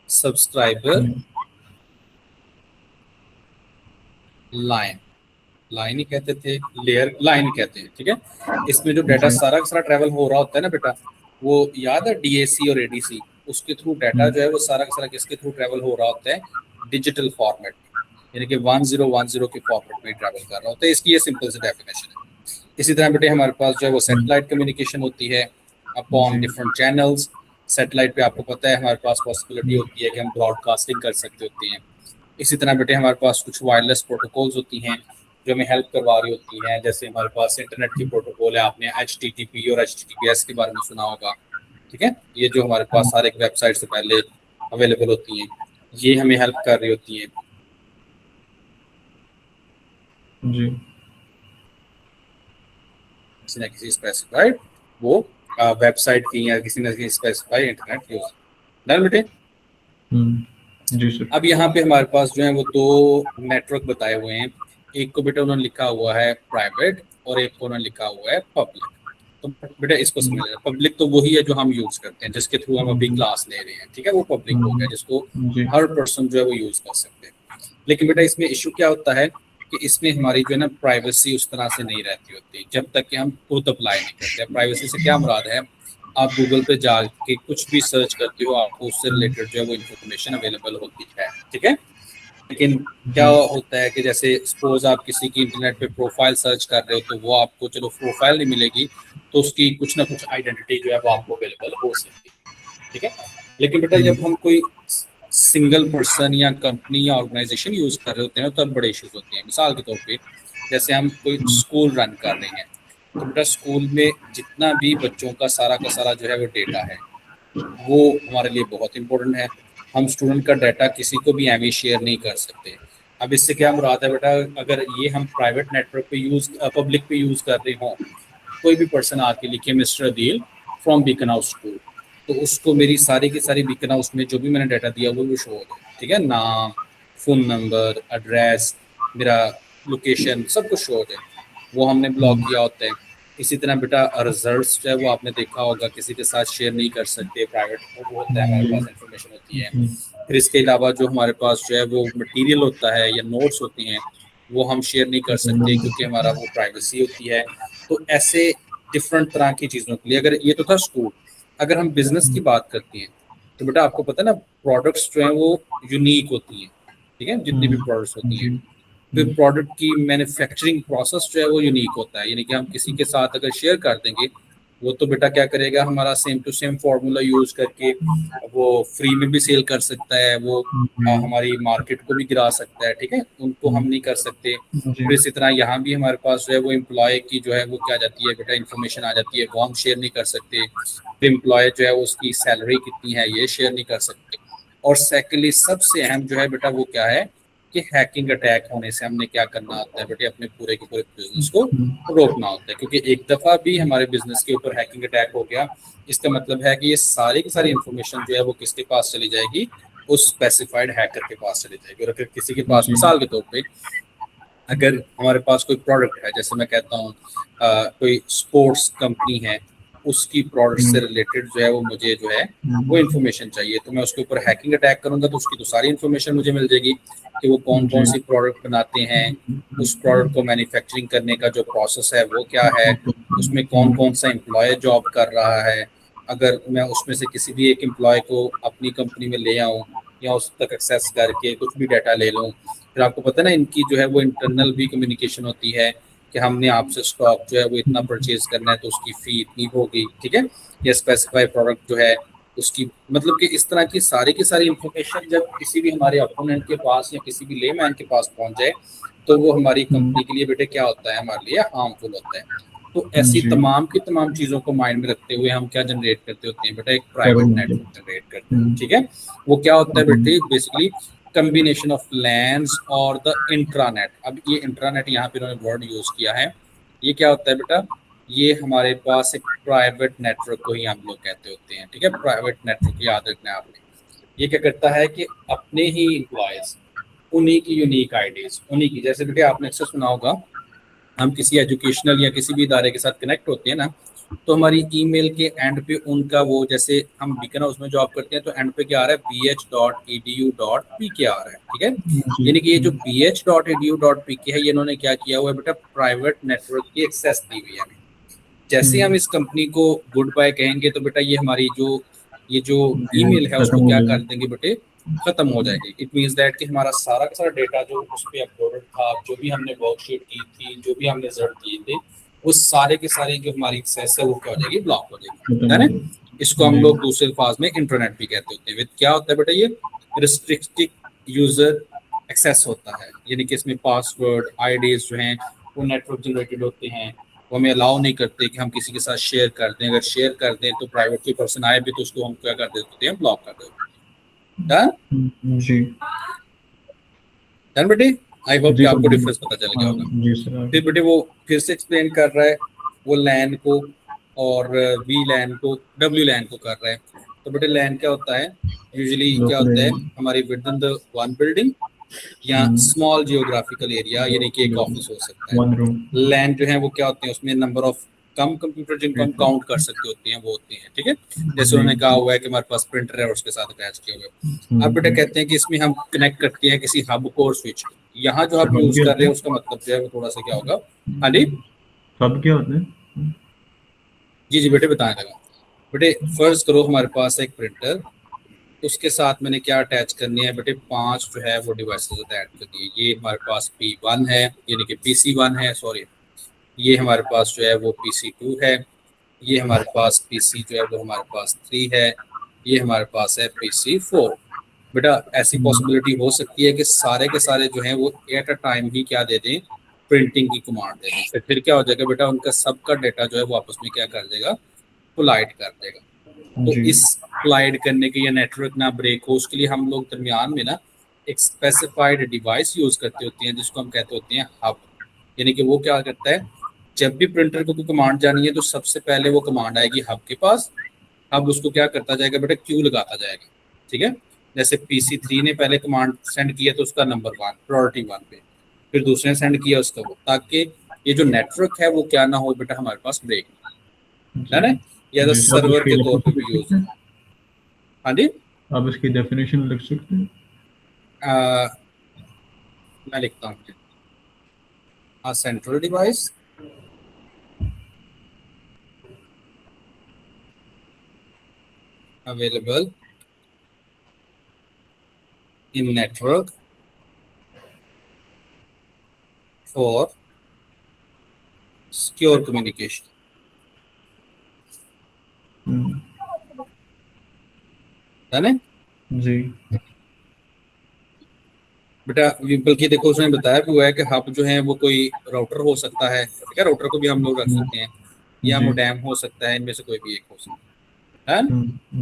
subscriber line, line ही कहते थे, लेयर लाइन कहते हैं, ठीक है। इसमें जो डाटा सारा का सारा ट्रैवल हो रहा होता है ना बेटा, वो याद है DAC और ADC, उसके थ्रू डाटा जो है वो सारा का सारा किसके थ्रू ट्रेवल हो रहा होता है, डिजिटल फॉर्मेट, यानी कि 1010 के फॉर्मेट में ट्रेवल कर रहा होता है। इसकी ये सिंपल सी डेफिनेशन है। इसी तरह बेटे हमारे पास जो है वो सैटेलाइट कम्युनिकेशन होती है अपॉन जी। Different channels. सैटेलाइट पे आपको पता है हमारे पास पॉसिबिलिटी होती है कि हम ब्रॉडकास्टिंग कर सकते होते हैं। इसी तरह बेटे हमारे पास कुछ वायरलेस प्रोटोकॉल्स होती हैं जो हमें हेल्प करवा रही होती हैं, जैसे हमारे पास इंटरनेट की प्रोटोकॉल है, आपने HTTP और HTTPS के बारे में सुना होगा, ठीक है। ये जो हमारे पास हर एक वेबसाइट से पहले अवेलेबल होती हैं, ये हमें हेल्प कर रही होती हैं। जी। किसी न किसी स्पेसिफाइड वो वेबसाइट की या किसी न किसी स्पेसिफाइड इंटरनेट यूज। डन बेटे। जी सर। अब यहाँ पे हमारे पास जो है वो दो नेटवर्क बताए हुए हैं। एक को बेटा उन्होंने लिखा हुआ है प्राइवेट और एक को उन्होंने लिखा हुआ है पब्लिक। तो बेटा इसको समझ लेना, पब्लिक तो वही है जो हम यूज करते हैं, जिसके थ्रू हम अभी क्लास ले रहे हैं, ठीक है, वो पब्लिक हो गया जिसको जी। हर पर्सन जो है वो यूज कर सकते हैं। लेकिन बेटा इसमें इशू क्या होता है कि इसमें हमारी जो है ना प्राइवेसी उस तरह से नहीं रहती होती जब तक कि हम खुद अप्लाई नहीं करते। प्राइवेसी से क्या मुराद है, आप गूगल पे जाके कुछ भी सर्च करते हो आपको उससे रिलेटेड जो है वो इन्फॉर्मेशन अवेलेबल होती है, ठीक है। लेकिन क्या होता है कि जैसे सपोज आप किसी की इंटरनेट पे प्रोफाइल सर्च कर रहे हो तो वो आपको चलो प्रोफाइल नहीं मिलेगी तो उसकी कुछ ना कुछ आइडेंटिटी जो है वो आपको अवेलेबल हो सकती है, ठीक है। लेकिन बेटा जब हम कोई सिंगल पर्सन या कंपनी या ऑर्गेनाइजेशन यूज कर रहे होते हैं तब बड़े इश्यूज होते हैं। मिसाल के तौर पे जैसे हम कोई स्कूल रन कर रहे हैं तो बेटा स्कूल में जितना भी बच्चों का सारा जो है वो डेटा है वो हमारे लिए बहुत इंपॉर्टेंट है। हम स्टूडेंट का डाटा किसी को भी एवी शेयर नहीं कर सकते। अब इससे क्या मुराद है बेटा, अगर ये हम प्राइवेट नेटवर्क पे यूज पब्लिक पे यूज कर रहे हों, कोई भी पर्सन आके लिखे mister Adeel from beacon house school, तो उसको मेरी सारी की सारी बीकन हाउस में जो भी मैंने डाटा दिया वो शो हो जाए, ठीक है, नाम, फोन नंबर, एड्रेस, मेरा लोकेशन, सब कुछ शो हो जाए। वो हमने ब्लॉक किया होता है। इसी तरह बेटा रिजल्ट्स जो है वो आपने देखा होगा किसी के साथ शेयर नहीं कर सकते, प्राइवेट वो होता है, हमारे पास इंफॉर्मेशन होती है। फिर इसके अलावा जो हमारे पास जो है वो मटेरियल होता है या नोट्स होती हैं वो हम शेयर नहीं कर सकते क्योंकि हमारा वो प्राइवेसी होती है। तो ऐसे डिफरेंट तरह की चीज़ों के लिए, अगर ये तो था स्कूल, अगर हम बिजनेस की बात करते हैं तो बेटा आपको पता है ना प्रोडक्ट्स जो हैं वो यूनिक होती हैं, ठीक है, जितनी भी प्रोडक्ट्स होती हैं। फिर प्रोडक्ट की मैन्युफैक्चरिंग प्रोसेस जो है वो यूनिक होता है, यानी कि हम किसी के साथ अगर शेयर कर देंगे वो तो बेटा क्या करेगा, हमारा same to same formula use करके वो फ्री में भी सेल कर सकता है, वो हमारी मार्केट को भी गिरा सकता है, ठीक है, उनको हम नहीं कर सकते। फिर इसी तरह यहाँ भी हमारे पास जो है वो एम्प्लॉय की जो है वो क्या जाती है बेटा इन्फॉर्मेशन आ जाती है, वो हम शेयर नहीं कर सकते। फिर एम्प्लॉय जो है उसकी सैलरी कितनी है ये शेयर नहीं कर सकते। और सेकेंडली सबसे अहम जो है बेटा वो क्या है कि हैकिंग अटैक होने से हमने क्या करना होता है बेटे, अपने पूरे के पूरे बिजनेस को रोकना होता है। क्योंकि एक दफा भी हमारे बिजनेस के ऊपर हैकिंग अटैक हो गया, इसका मतलब है कि ये सारी की सारी इन्फॉर्मेशन जो है वो किसके पास चली जाएगी, उस स्पेसिफाइड हैकर के पास चली जाएगी। और अगर किसी के पास, मिसाल के तौर पे अगर हमारे पास कोई प्रोडक्ट है, जैसे मैं कहता हूँ कोई स्पोर्ट्स कंपनी है, उसकी प्रोडक्ट से रिलेटेड जो है वो मुझे जो है वो इन्फॉर्मेशन चाहिए, तो मैं उसके ऊपर हैकिंग अटैक करूंगा तो उसकी तो सारी इन्फॉर्मेशन मुझे मिल जाएगी कि वो कौन कौन सी प्रोडक्ट बनाते हैं, उस प्रोडक्ट को मैन्युफैक्चरिंग करने का जो प्रोसेस है वो क्या है, उसमें कौन कौन सा एम्प्लॉय जॉब कर रहा है। अगर मैं उसमें से किसी भी एक एम्प्लॉय को अपनी कंपनी में ले आऊँ या उस तक एक्सेस करके कुछ भी डाटा ले लूँ, फिर आपको पता है ना इनकी जो है वो इंटरनल भी कम्युनिकेशन होती है कि हमने आपसे स्टॉक जो है वो इतना परचेज करना है तो उसकी फी इतनी होगी, ठीक है, या स्पेसिफाई प्रोडक्ट जो है उसकी, मतलब कि इस तरह की सारी इंफॉर्मेशन जब किसी भी हमारे अपोनेंट के पास या किसी भी लेमैन के पास पहुंच जाए तो वो हमारी कंपनी के लिए बेटे क्या होता है, हमारे लिए हार्मफुल होता है। तो ऐसी तमाम की तमाम चीज़ों को माइंड में रखते हुए हम क्या जनरेट करते होते हैं बेटा, एक प्राइवेट नेटवर्क जनरेट करते हैं, ठीक है। वो क्या होता है बेटे, बेसिकली कम्बिनेशन ऑफ लैंड्स और द इंट्रानेट। अब ये इंट्रानेट यहाँ पे उन्होंने वर्ड यूज किया है, ये क्या होता है बेटा, ये हमारे पास एक प्राइवेट नेटवर्क को ही हम लोग कहते होते हैं, ठीक है। प्राइवेट नेटवर्क याद रखना है आपने। ये क्या करता है कि अपने ही एम्प्लॉयज, उन्हीं की यूनिक आईडीज, उन्हीं की, जैसे बेटे आपने अक्सर सुना होगा हम किसी एजुकेशनल या किसी भी इदारे के साथ कनेक्ट होते हैं ना, तो हमारी ईमेल के एंड पे उनका वो, जैसे हम बीकन हाउस में जॉब करते हैं तो एंड पे क्या आ रहा है, bh.edu.pk आ रहा है, ठीक है। यानी कि ये जो bh.edu.pk है ये इन्होंने क्या किया हुआ है बेटा, प्राइवेट नेटवर्क की एक्सेस दी हुई है। जैसे हम इस कंपनी को गुड बाय कहेंगे तो बेटा ये हमारी जो ये जो ईमेल है खत्म उसको हो क्या जाएगी। कर देंगे बेटे, खत्म हो जाएगी। इट मींस दैट कि हमारा सारा का सारा डेटा जो उस पे अपलोडेड था, जो भी हमने वर्कशीट की थी, जो भी हमने रिजल्ट दिए थे, वो सारे के सारे जो हमारी एक्सेस है वो क्या हो जाएगी, ब्लॉक हो जाएगी, खत्म है हो ना। जाएगी। इसको हम जी लोग दूसरे अल्फाज में इंटरनेट भी कहते होते हैं। विद क्या होता है बेटा, ये रिस्ट्रिक्टेड यूजर एक्सेस होता है, यानी कि इसमें पासवर्ड आईडीज जो हैं वो नेटवर्क जनरेटेड होते हैं, वो हमें अलाउ नहीं करते कि हम किसी के साथ शेयर कर दें। अगर शेयर कर दें तो प्राइवेट कोई पर्सन आए भी तो उसको हम क्या कर देते हैं, ब्लॉक कर देते हैं। जी डन बेटे, आई होप कि जी आपको सर। डिफरेंस पता चल गया हाँ होगा। जी सर आगे। फिर बेटे वो फिर से एक्सप्लेन कर रहा है, वो लैन को और वी लैन को डब्ल्यू लैन को कर रहा है। तो बेटे लैन क्या होता है, यूजुअली क्या लोकल होता है, एरिया। हमारी with in the one building या स्मॉल जियोग्राफिकल एरिया, यानी कि एक ऑफिस हो सकता है। One room. लैन जो है वो क्या होते हैं, उसमें नंबर ऑफ कम कंप्यूटर जिनको हम काउंट कर सकते होते हैं वो होते हैं, ठीक है। जैसे जी उन्होंने कहा जी। हुआ है कि हमारे पास प्रिंटर है और उसके साथ अटैच किए हुए। अब बेटा कहते हैं कि इसमें हम कनेक्ट करते हैं किसी हब को और स्विच को। यहाँ जो हम सब यूज क्या कर होते रहे हैं हैं? उसका मतलब जो है वो थोड़ा सा क्या होगा। हाँ जी, सब क्या होते हैं? जी जी बेटे बताने लगा। बेटे फर्ज करो हमारे पास है एक प्रिंटर, उसके साथ मैंने क्या अटैच करनी है बेटे, 5 जो है वो डिवाइसेस अटैच कर दिए। ये हमारे पास P1 है, यानी कि PC1 है, सॉरी। ये हमारे पास जो है वो PC2 है। ये हमारे पास PC जो है वो हमारे पास 3 है। ये हमारे पास है PC4। बेटा ऐसी पॉसिबिलिटी हो सकती है कि सारे के सारे जो हैं वो एट अ टाइम ही क्या दे दें, प्रिंटिंग की कमांड दे दें। फिर क्या हो जाएगा बेटा, उनका सबका डेटा जो है वो आपस में क्या कर देगा, कोलाइड कर देगा। तो जी इस कोलाइड करने के या नेटवर्क ना ब्रेक हो उसके लिए हम लोग दरमियान में ना एक स्पेसिफाइड डिवाइस यूज करते होते हैं, जिसको हम कहते होते हैं हब। यानी कि वो क्या करता है, जब भी प्रिंटर को कोई कमांड जानी है तो सबसे पहले वो कमांड आएगी हब के पास। हब उसको क्या करता जाएगा बेटा, क्यू लगाता जाएगा, ठीक है। जैसे PC3 ने पहले कमांड सेंड किया तो उसका नंबर 1 प्रायोरिटी 1 पे, फिर दूसरे ने सेंड किया उसका वो, ताकि ये जो नेटवर्क है वो क्या ना हो बेटा, हमारे पास ब्रेक जी है ना, या जी। अब सर्वर इसकी के तौर पे डेफिनेशन भी लिख यूज सकते हो। हैं? हाँ जी, अब इसकी डेफिनेशन लिख सकते हैं? आ, मैं लिखता हूँ, central device available in network for secure communication, है ना जी बेटा। बल्कि देखो उसने बताया भी हुआ है कि हब जो है वो कोई राउटर हो सकता है, ठीक है, राउटर को भी हम लोग रख सकते हैं, या जी। मोडेम हो सकता है, इनमें से कोई भी एक हो सकता है।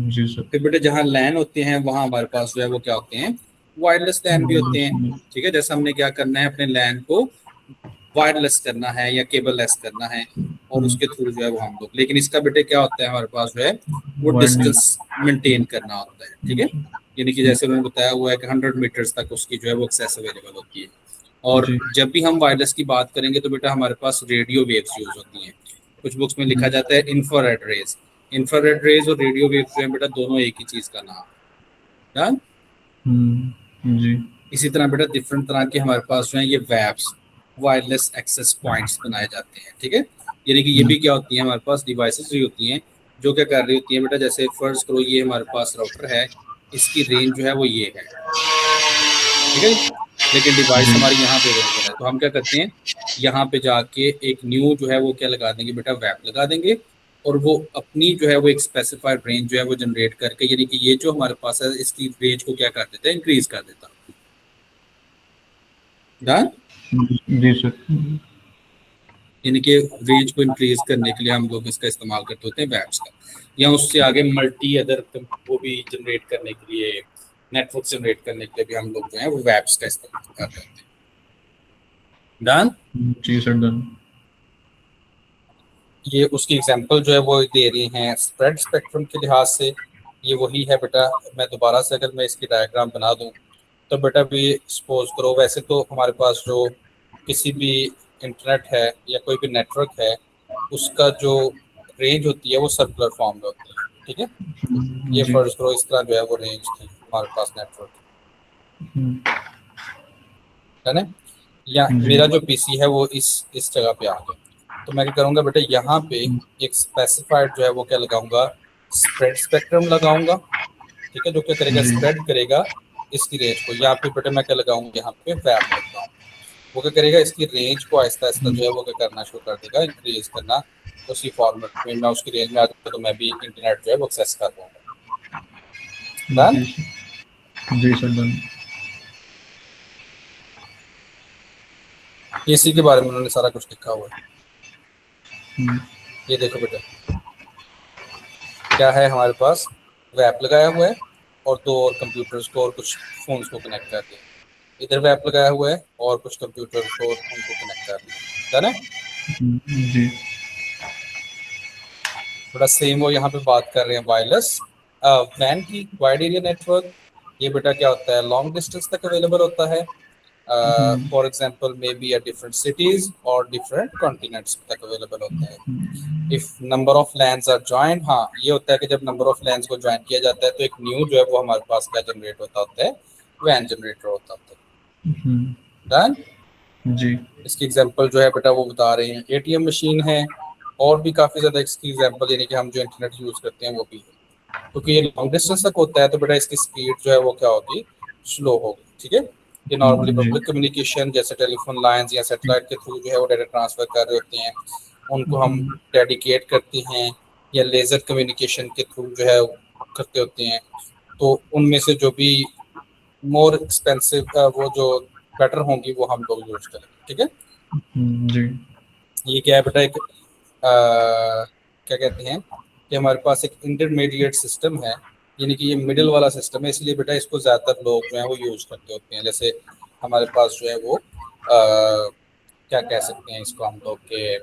जी सर। फिर बेटे जहाँ लैन होते हैं वहाँ हमारे पास जो है वो क्या होते हैं, वायरलेस लैन भी होते हैं, ठीक है। जैसे हमने क्या करना है, अपने लैन को वायरलेस करना है या केबल लेस करना है, और उसके थ्रू जो है वो हम लोग, लेकिन इसका बेटे क्या होता है हमारे पास जो है वो वायर्ड नहीं। डिस्टेंस मेंटेन करना होता है, ठीक है। यानी कि जैसे उन्होंने बताया हुआ है कि 100 मीटर्स तक उसकी जो है वो एक्सेस अवेलेबल होती है। और जी जब भी हम वायरलेस की बात करेंगे तो बेटा हमारे पास रेडियो वेव्स यूज होती हैं। कुछ बुक्स में लिखा जाता है इंफ्रारेड रेज। इंफ्रारेड रेज और रेडियो वेव्स जो है बेटा दोनों एक ही चीज का नाम है। जी इसी तरह बेटा डिफरेंट तरह के हमारे पास जो है ये वेब्स, वायरलेस एक्सेस पॉइंट्स बनाए जाते हैं, ठीक है। यानी कि ये भी क्या होती है, हमारे पास डिवाइसेस भी होती हैं जो क्या कर रही होती हैं बेटा, जैसे फर्ज करो ये हमारे पास राउटर है, इसकी रेंज जो है वो ये है, ठीक है। लेकिन डिवाइस जी। हमारी यहाँ पे अवेलेबल है, तो हम क्या करते हैं, यहाँ पे जाके एक न्यू जो है वो क्या लगा देंगे बेटा, वेब लगा देंगे, और वो अपनी जो है वो एक स्पेसिफाइड रेंज जो है वो जनरेट करके, यानी कि ये जो हमारे पास है इसकी रेंज को क्या कर देता है, इंक्रीज कर देता है। जी सर। यानी कि रेंज को इंक्रीज करने के लिए हम लोग इसका इस्तेमाल करते होते हैं वेब्स का, या उससे आगे मल्टी अदर वो भी जनरेट करने के लिए, नेटवर्क जनरेट करने के लिए भी हम लोग जो है वो वेब्स का इस्तेमाल करते हैं। डन। जी सर डन। ये उसकी एग्जांपल जो है वो दे रही हैं स्प्रेड स्पेक्ट्रम के लिहाज से, ये वही है बेटा। मैं दोबारा से अगर मैं इसकी डायग्राम बना दूं तो बेटा भी सपोज करो, वैसे तो हमारे पास जो किसी भी इंटरनेट है या कोई भी नेटवर्क है उसका जो रेंज होती है वो सर्कुलर फॉर्म में होती है, ठीक है। ये जी फर्ज करो इस तरह जो है वो रेंज थी हमारे पास नेटवर्क, है ना। या जी मेरा जो पीसी है वो इस जगह पे आ गया, तो मैं क्या करूँगा बेटा, यहाँ पे एक स्पेसिफाइड जो है वो क्या लगाऊंगा, स्प्रेड स्पेक्ट्रम लगाऊंगा, ठीक है, जो क्या करेगा, जी। स्प्रेड करेगा इसकी रेंज को। यहाँ पे बेटा मैं क्या लगाऊंगा, यहाँ पे वैप लगता हूँ, वो क्या करेगा, इसकी रेंज को आहिस्ता आहिस्ता जो है वो क्या करना शुरू कर देगा, इंक्रीज करना। उसी फॉर्मेट में मैं उसकी रेंज में आ जाऊँ तो मैं भी इंटरनेट जो है वो एक्सेस कर पाऊंगा। डन। जी सर। जी सर डन। इसी के बारे में उन्होंने सारा कुछ लिखा हुआ है। हम्म, ये देखो बेटा, क्या है हमारे पास, वैप लगाया हुआ है और दो और कंप्यूटर्स को और कुछ फोन्स को कनेक्ट कर दिया। इधर वैप लगाया हुआ है और कुछ कंप्यूटर्स को और उनको कनेक्ट कर दिया। डन है। जी। थोड़ा सेम वो यहाँ पे बात कर रहे हैं वायरलेस वैन की, वाइड एरिया नेटवर्क। ये बेटा क्या होता है, लॉन्ग डिस्टेंस तक अवेलेबल होता है। For example may be at different cities और डिफरेंट कॉन्टिनेंट्स तक अवेलेबल होता है। If number of LANs are joint, हाँ ये होता है कि जब नंबर ऑफ लैंड्स को ज्वाइन किया जाता है तो एक न्यू जो है वो हमारे पास क्या जनरेट होता है, वैन जनरेटर होता है। डन। जी। इसकी एग्जांपल जो है बेटा वो बता रहे हैं, एटीएम मशीन है और भी काफी ज्यादा इसकी एग्जांपल, यानी कि हम जो इंटरनेट यूज करते हैं वो भी है। क्योंकि ये लॉन्ग डिस्टेंस तक होता है तो बेटा इसकी स्पीड जो है वो क्या होगी, स्लो होगी, ठीक है। ये नॉर्मली जी। पब्लिक कम्युनिकेशन जैसे टेलीफोन लाइंस या सैटेलाइट के थ्रू जो है वो डाटा ट्रांसफर कर रहे होते हैं, उनको हम डेडिकेट करते हैं, या लेजर कम्युनिकेशन के थ्रू जो है करते होते हैं। तो उनमें से जो भी मोर एक्सपेंसिव वो जो बेटर होंगी वो हम लोग यूज करेंगे, ठीक है। जी। ये क्या है बेटा, एक क्या कहते हैं कि हमारे पास एक इंटरमीडिएट सिस्टम है, यानी कि ये मिडिल वाला सिस्टम है, इसलिए बेटा इसको ज़्यादातर लोग जो है वो यूज करते होते हैं। जैसे हमारे पास जो है वो क्या कह सकते हैं इसको हम लोग के,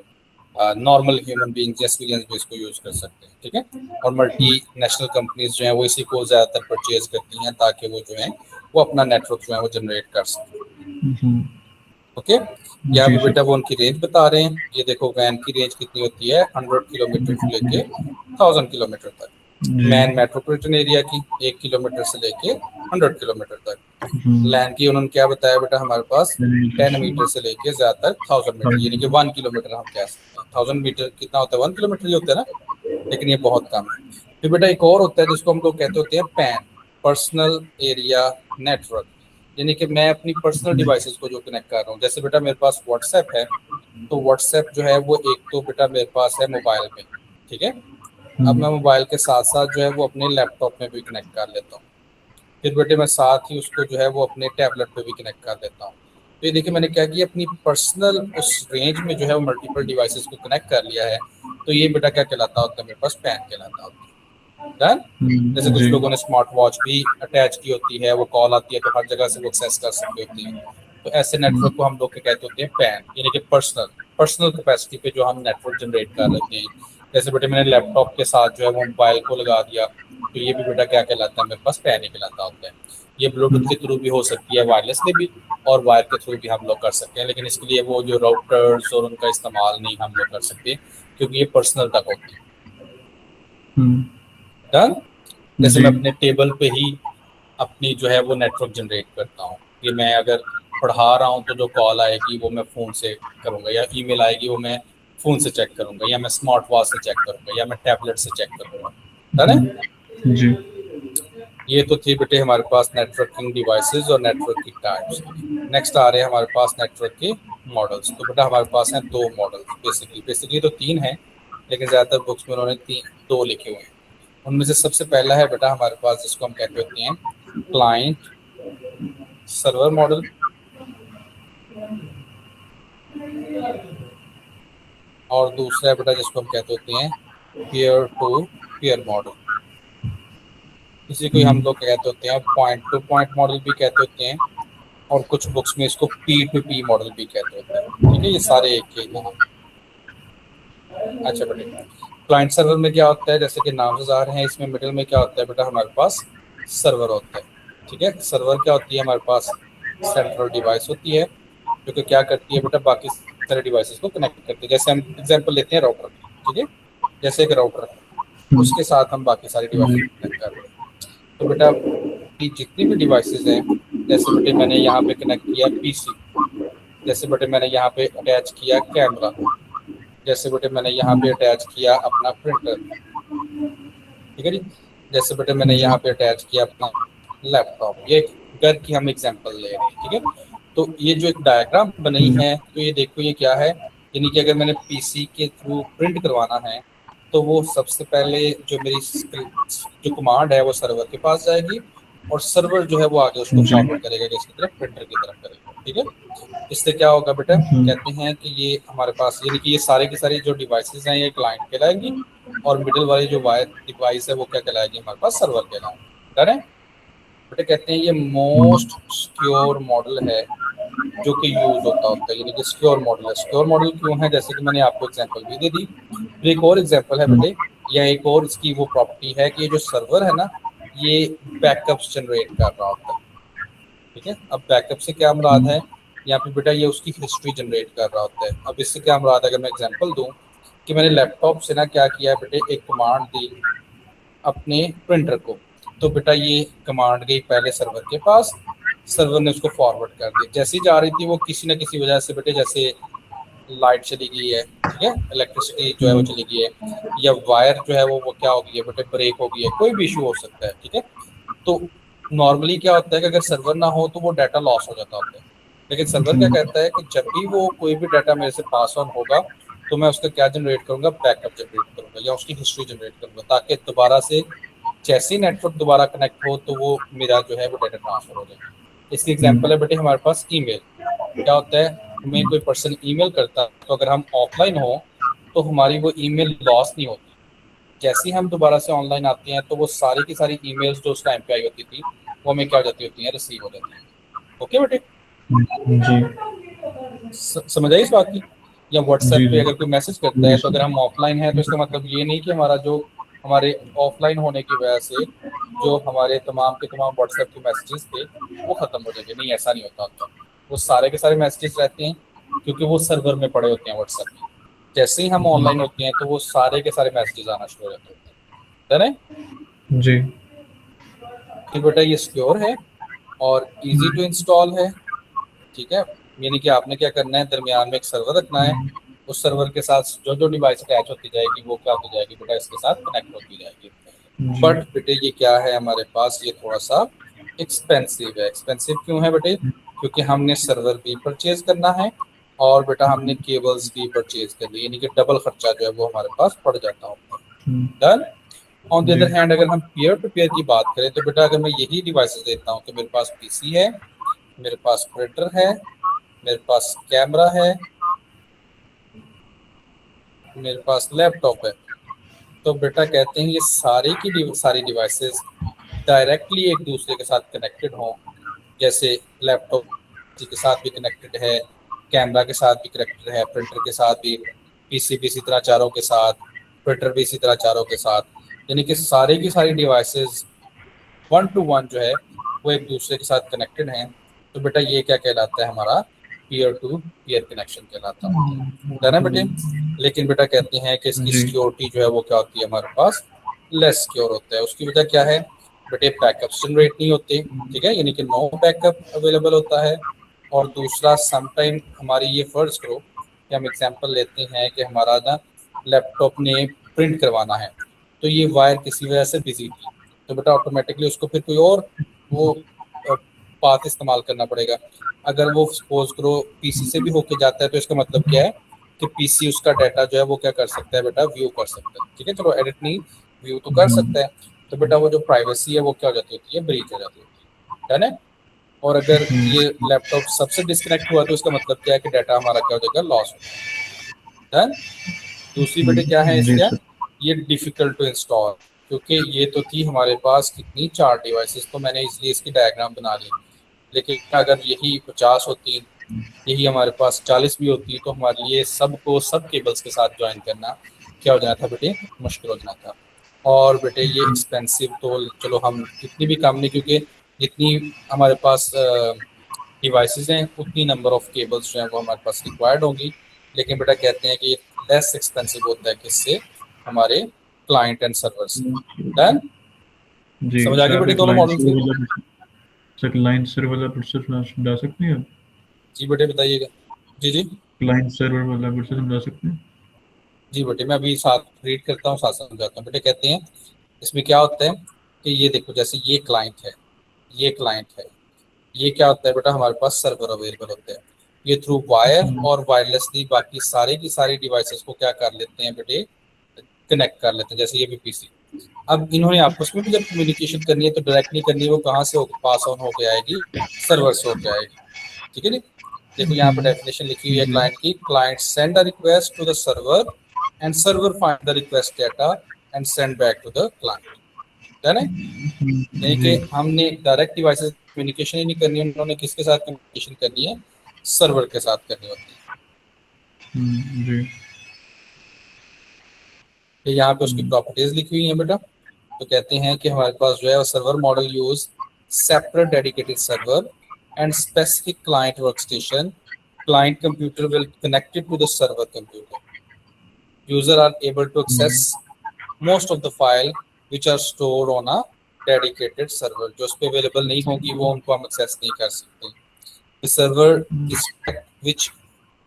नॉर्मल ह्यूमन बींग्स या सिविलियंस भी इसको यूज कर सकते हैं, ठीक है। और मल्टी नेशनल कंपनीज जो है वो इसी को ज़्यादातर परचेज करती हैं ताकि वो जो है वो अपना नेटवर्क जो है वो जनरेट कर सकें। ओके। यहाँ जी पे सर। बेटा वो उनकी रेंज बता रहे हैं। ये देखो वैन की रेंज कितनी होती है, 100 किलोमीटर से लेके 1000 किलोमीटर तक। जी। मैन मेट्रोपॉलिटन एरिया की 1 किलोमीटर से लेके 100 किलोमीटर तक। लैंड की उन्होंने क्या बताया बेटा, हमारे पास 10 मीटर से लेके ज्यादातर 1000 मीटर, यानी कि 1 किलोमीटर हम कह सकते हैं। 1000 मीटर कितना होता है, 1 किलोमीटर ही होता है ना, लेकिन ये बहुत कम है। फिर बेटा एक और होता है जिसको हम लोग कहते होते हैं पैन, पर्सनल एरिया नेटवर्क, यानी कि मैं अपनी पर्सनल डिवाइसेस को जो कनेक्ट कर रहा हूँ। जैसे बेटा मेरे पास व्हाट्सएप है, तो व्हाट्सएप जो है वो एक तो बेटा मेरे पास है मोबाइल में, ठीक है। अब मैं मोबाइल के साथ साथ जो है वो अपने लैपटॉप में भी कनेक्ट कर लेता हूँ। फिर बेटे मैं साथ ही उसको जो है वो अपने टैबलेट पे भी कनेक्ट कर देता हूँ। तो ये देखिए मैंने क्या किया, अपनी पर्सनल उस रेंज में जो है वो मल्टीपल डिवाइसेस को कनेक्ट कर लिया है। तो ये बेटा क्या कहलाता होता है, मेरे पास पैन कहलाता होता है। डन। जैसे कुछ जी। लोगों ने स्मार्ट वॉच भी अटैच की होती है, वो कॉल आती है तो हर जगह से वो एक्सेस कर सकते होते हैं। तो ऐसे नेटवर्क को हम लोग क्या कहते होते हैं, पैन, यानी कि पर्सनल पर्सनल कैपेसिटी पे जो हम नेटवर्क जनरेट कर लेते हैं। जैसे बेटे मैंने लैपटॉप के साथ जो है वो मोबाइल को लगा दिया, तो ये भी बेटा क्या कहलाता है, मेरे पास पैन ही कहलाता होता है। ये ब्लूटूथ के थ्रू भी हो सकती है, वायरलेसली भी, और वायर के थ्रू भी हम लोग कर सकते हैं, लेकिन इसके लिए वो जो राउटर्स और उनका इस्तेमाल नहीं हम लोग कर सकते क्योंकि ये पर्सनल तक होते हैं। डन। जैसे जी। मैं अपने टेबल पे ही अपनी जो है वो नेटवर्क जनरेट करता हूँ। ये मैं अगर पढ़ा रहा हूँ तो जो कॉल आएगी वो मैं फ़ोन से करूँगा, या ईमेल आएगी वो मैं फ़ोन से चेक करूँगा, या मैं स्मार्ट वॉच से चेक करूँगा, या मैं टैबलेट से चेक करूँगा। है ना। जी। ये तो थी बेटे हमारे पास नेटवर्किंग डिवाइसेस और नेटवर्क की टाइप्स। नेक्स्ट आ रहे हैं हमारे पास नेटवर्क के मॉडल्स। तो बेटा हमारे पास हैं दो मॉडल्स, बेसिकली तो तीन हैं, लेकिन ज़्यादातर बुक्स में उन्होंने दो लिखे हुए हैं। उनमें से सबसे पहला है बेटा हमारे पास जिसको हम कहते होते हैं क्लाइंट सर्वर मॉडल, और दूसरा है बेटा जिसको हम कहते होते हैं पीयर टू पीयर मॉडल। इसी को हम लोग कहते होते हैं पॉइंट टू पॉइंट मॉडल भी कहते होते हैं, और कुछ बुक्स में इसको पी टू पी मॉडल भी कहते होते हैं, ठीक है। ये सारे एक के नाम। अच्छा बेटा क्लाइंट सर्वर में क्या होता है, जैसे कि नाम से ज़ाहिर है, इसमें मिडिल में क्या होता है बेटा, हमारे पास सर्वर होता है, ठीक है। सर्वर क्या होती है, हमारे पास सेंट्रल डिवाइस होती है जो कि क्या करती है बेटा, बाकी सारे डिवाइसेस को कनेक्ट करती है। जैसे हम एग्जांपल लेते हैं राउटर, ठीक है। जैसे एक राउटर है, उसके साथ हम बाकी सारे डिवाइसेस को कनेक्ट कर रहे हैं। तो बेटा की जितनी भी डिवाइसेस हैं, जैसे बेटे मैंने यहाँ पे कनेक्ट किया पीसी, जैसे बेटे मैंने यहाँ पे अटैच किया कैमरा, जैसे बेटे मैंने यहाँ पे अटैच किया अपना प्रिंटर, ठीक है जी। जैसे बेटे मैंने जी। यहाँ पे अटैच किया अपना लैपटॉप, ये एक घर की हम एग्जांपल ले रहे हैं, ठीक है। तो ये जो एक डायग्राम बनी है, तो ये देखो ये क्या है, यानी कि अगर मैंने पीसी के थ्रू प्रिंट करवाना है तो वो सबसे पहले जो मेरी जो कमांड है वो सर्वर के पास जाएगी, और सर्वर जो है वो आगे उसको जी। फॉरवर्ड करेगा किसकी तरफ, प्रिंटर की तरफ करेगा, ठीक है। इससे क्या होगा बेटा, कहते हैं कि ये हमारे पास यानी कि ये सारे की सारी जो डिवाइसेस हैं ये क्लाइंट कहलाएगी, और मिडिल वाली जो वायर डिवाइस है वो क्या कहलाएगी, हमारे पास सर्वर कहलाएगी। डन है बेटा। कहते हैं ये मोस्ट सिक्योर मॉडल है जो कि यूज होता है, यानी कि सिक्योर मॉडल है। सिक्योर मॉडल क्यों है, जैसे कि मैंने आपको एग्जांपल भी दे दी। फिर एक और एग्जांपल है बेटे, या एक और इसकी वो प्रॉपर्टी है कि ये जो सर्वर है ना, ये बैकअप्स जनरेट कर रहा होता है, ठीक है। अब बैकअप से क्या मुराद है, यहाँ पे बेटा ये उसकी हिस्ट्री जनरेट कर रहा होता है। अब इससे क्या मुराद है, अगर मैं एग्जांपल दूं कि मैंने लैपटॉप से ना क्या किया है बेटे, एक कमांड दी अपने प्रिंटर को, तो बेटा ये कमांड गई पहले सर्वर के पास, सर्वर ने उसको फॉरवर्ड कर दिया। जैसी जा रही थी वो किसी ना किसी वजह से बेटे, जैसे लाइट चली गई है, ठीक है, इलेक्ट्रिसिटी जो है वो चली गई है, या वायर जो है वो क्या हो गई है बेटे, ब्रेक हो गई है, कोई भी इशू हो सकता है, ठीक है। तो नॉर्मली क्या होता है कि अगर सर्वर ना हो तो वो डाटा लॉस हो जाता होता है, लेकिन सर्वर क्या कहता है कि जब भी वो कोई भी डाटा मेरे से पास ऑन होगा तो मैं उसका क्या जनरेट करूंगा, बैकअप जनरेट करूंगा या उसकी हिस्ट्री जनरेट करूंगा, ताकि दोबारा से जैसे ही नेटवर्क दोबारा कनेक्ट हो तो वो मेरा जो है वो डाटा ट्रांसफर हो जाए। इसकी एग्जांपल है बेटे हमारे पास ईमेल। क्या होता है, हमें कोई पर्सन ईमेल करता है तो अगर हम ऑफलाइन हो तो हमारी वो ईमेल लॉस नहीं होती, जैसे ही हम दोबारा से ऑनलाइन आते हैं तो वो सारी की सारी ईमेल्स जो उस टाइम पे आई होती थी वो हमें क्या हो जाती होती हैं, रिसीव हो जाती है। ओके बेटे, जी। समझ आई इस बात की। या व्हाट्सएप जी। पे जी। अगर कोई मैसेज करता जी है तो अगर हम ऑफलाइन हैं तो इसका मतलब ये नहीं कि हमारा जो हमारे ऑफलाइन होने की वजह से जो हमारे तमाम के तमाम व्हाट्सएप के मैसेजेस थे वो खत्म हो जाएंगे, नहीं ऐसा नहीं होता होता। वो सारे के सारे मैसेजेस रहते हैं क्योंकि वो सर्वर में पड़े होते हैं व्हाट्सएप में। जैसे ही हम ऑनलाइन होते हैं तो वो सारे के सारे मैसेजेस आना शुरू हो जाते हैं, है ना। जी। फिर बेटा ये सिक्योर है और इजी टू इंस्टॉल है, ठीक है। यानी कि आपने क्या करना है, दरमियान में एक सर्वर रखना है, उस सर्वर के साथ जो जो डिवाइस अटैच होती जाएगी वो क्या होती जाएगी बेटा, इसके साथ कनेक्ट होती जाएगी। जी। बट बेटे ये क्या है हमारे पास, ये थोड़ा सा एक्सपेंसिव है। एक्सपेंसिव क्यों है बेटे, क्योंकि हमने सर्वर भी परचेज करना है और बेटा हमने केबल्स भी परचेज करनी है, यानी कि डबल खर्चा जो है वो हमारे पास पड़ जाता होता है। डन। ऑन द जी। अदर हैंड अगर हम पीयर टू पीयर की बात करें तो बेटा अगर मैं यही डिवाइसेस देता हूँ कि मेरे पास पीसी है, मेरे पास प्रिंटर है, मेरे पास कैमरा है, मेरे पास लैपटॉप है, तो बेटा कहते हैं ये सारी की सारी डिवाइसेस डायरेक्टली एक दूसरे के साथ कनेक्टेड हों। जैसे लैपटॉप के साथ भी कनेक्टेड है, कैमरा के साथ भी कनेक्टेड है, प्रिंटर के साथ भी, पीसी भी इसी तरह चारों के साथ, प्रिंटर भी इसी तरह चारों के साथ, यानी कि सारी की सारी डिवाइसेस वन टू वन जो है वो एक दूसरे के साथ कनेक्टेड हैं। तो बेटा ये क्या कहलाता है, हमारा पीयर टू पीयर कनेक्शन कहलाता है ना बेटे। लेकिन बेटा कहते हैं कि इसकी जी। सिक्योरिटी जो है वो क्या होती है हमारे पास, लेस सिक्योर होता है। उसकी वजह क्या है बेटे, बैकअप जनरेट नहीं होते, ठीक है, यानी कि नो बैकअप अवेलेबल होता है। और दूसरा समटाइम हमारी ये फर्ज करो कि हम एग्जांपल लेते हैं कि हमारा ना लैपटॉप ने प्रिंट करवाना है, तो ये वायर किसी वजह से बिजी थी, तो बेटा ऑटोमेटिकली उसको फिर कोई और वो पाथ इस्तेमाल करना पड़ेगा। अगर वो सपोज करो पीसी से भी होके जाता है तो इसका मतलब क्या है कि पीसी उसका डाटा जो है वो क्या कर सकता है बेटा, व्यू कर सकता है, ठीक है। चलो एडिट नहीं, व्यू तो कर सकता है। तो बेटा वो जो प्राइवेसी है वो क्या हो जाती होती है, ब्रीच हो जाती होती है ना। और अगर ये लैपटॉप सबसे डिस्कनेक्ट हुआ तो इसका मतलब क्या है कि डाटा हमारा क्या हो जाएगा, लॉस हो जाएगा। डन। दूसरी बेटे क्या है जी इसका, सर। ये डिफिकल्ट टू इंस्टॉल, क्योंकि ये तो थी हमारे पास कितनी 4 डिवाइसेस, तो मैंने इसलिए इसकी डायग्राम बना ली। लेकिन अगर यही 50 होती, यही हमारे पास 40 भी होती तो हमारे लिए सबको सब केबल्स के साथ ज्वाइन करना क्या हो जाना था बेटे, मुश्किल हो जाना था। और बेटे ये एक्सपेंसिव तो चलो हम इतनी भी कम नहीं, क्योंकि जितनी हमारे पास डिवाइसेस हैं उतनी नंबर ऑफ केबल्स जो हैं वो हमारे पास रिक्वायर्ड होंगी। लेकिन बेटा कहते हैं कि ये लेस एक्सपेंसिव होता है किससे, हमारे क्लाइंट एंड सर्वर से। डन। जी समझ आ गई सर, आप बेटे एक दोनों लाइन मॉडल्स से की। वाला सर, लाइन सर्वर वाला प्रोसेस समझा सकते हैं आप? जी बेटे बताइएगा। जी जी। क्लाइंट सर्वर वाला प्रोसेस समझा सकते हैं? जी बेटे मैं अभी साथ रीड करता हूँ, साथ समझाता हूँ। बेटे कहते हैं इसमें क्या होता है कि ये देखो, जैसे ये क्लाइंट है, ये क्लाइंट है, ये क्या होता है बेटा, हमारे पास सर्वर अवेलेबल होते हैं। ये थ्रू वायर और वायरलेसली बाकी सारे की सारी डिवाइसेस को क्या कर लेते हैं बेटे, कनेक्ट कर लेते हैं, जैसे ये भी पीसी। अब इन्होंने आपस में भी जब कम्युनिकेशन करनी है तो डायरेक्ट नहीं करनी है, वो कहाँ से पास ऑन होके आएगी, सर्वर से होके आएगी। ठीक है जी। देखो यहाँ पर डेफिनेशन लिखी हुई है जी। क्लाइंट की, client send a request to the server and server find the request data and send back to the client, है ना। यानी कि जी। हमने डायरेक्ट डिवाइसेस कम्युनिकेशन ही नहीं करनी है, उन्होंने किसके साथ कम्युनिकेशन करनी है, सर्वर के साथ करनी होती है। जी। ये यहाँ पे उसकी प्रॉपर्टीज लिखी हुई हैं बेटा। तो कहते हैं कि हमारे पास जो है server model use separate dedicated server and specific client workstation, client computer will connected to the server computer, user are able to access most of the file which are store on a dedicated server. जो उस पर available नहीं होगी वो उनको हम access नहीं कर सकते। The server respect which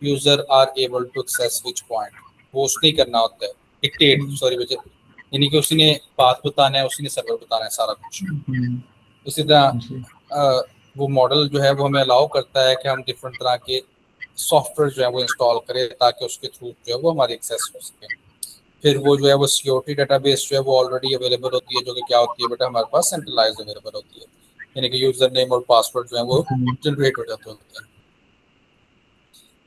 user are able to access which point, host नहीं करना होता है, डिक्टेट, सॉरी बच्चे, यानी कि उसी ने बात बताना है, उसी ने सर्वर बताना है सारा कुछ। इसी तरह वो मॉडल जो है वो हमें अलाउ करता है कि हम डिफरेंट तरह के सॉफ्टवेयर जो है वो इंस्टॉल करें ताकि उसके थ्रू जो है वो हमारी एक्सेस हो सके। फिर वो जो है वो सिक्योरिटी डेटाबेस जो है वो ऑलरेडी अवेलेबल होती है, जो कि क्या होती है बेटा, हमारे पास सेंट्रलाइज अवेलेबल होती है, यानी कि यूजर नेम और पासवर्ड जो है वो जनरेट हो जाते होते हैं।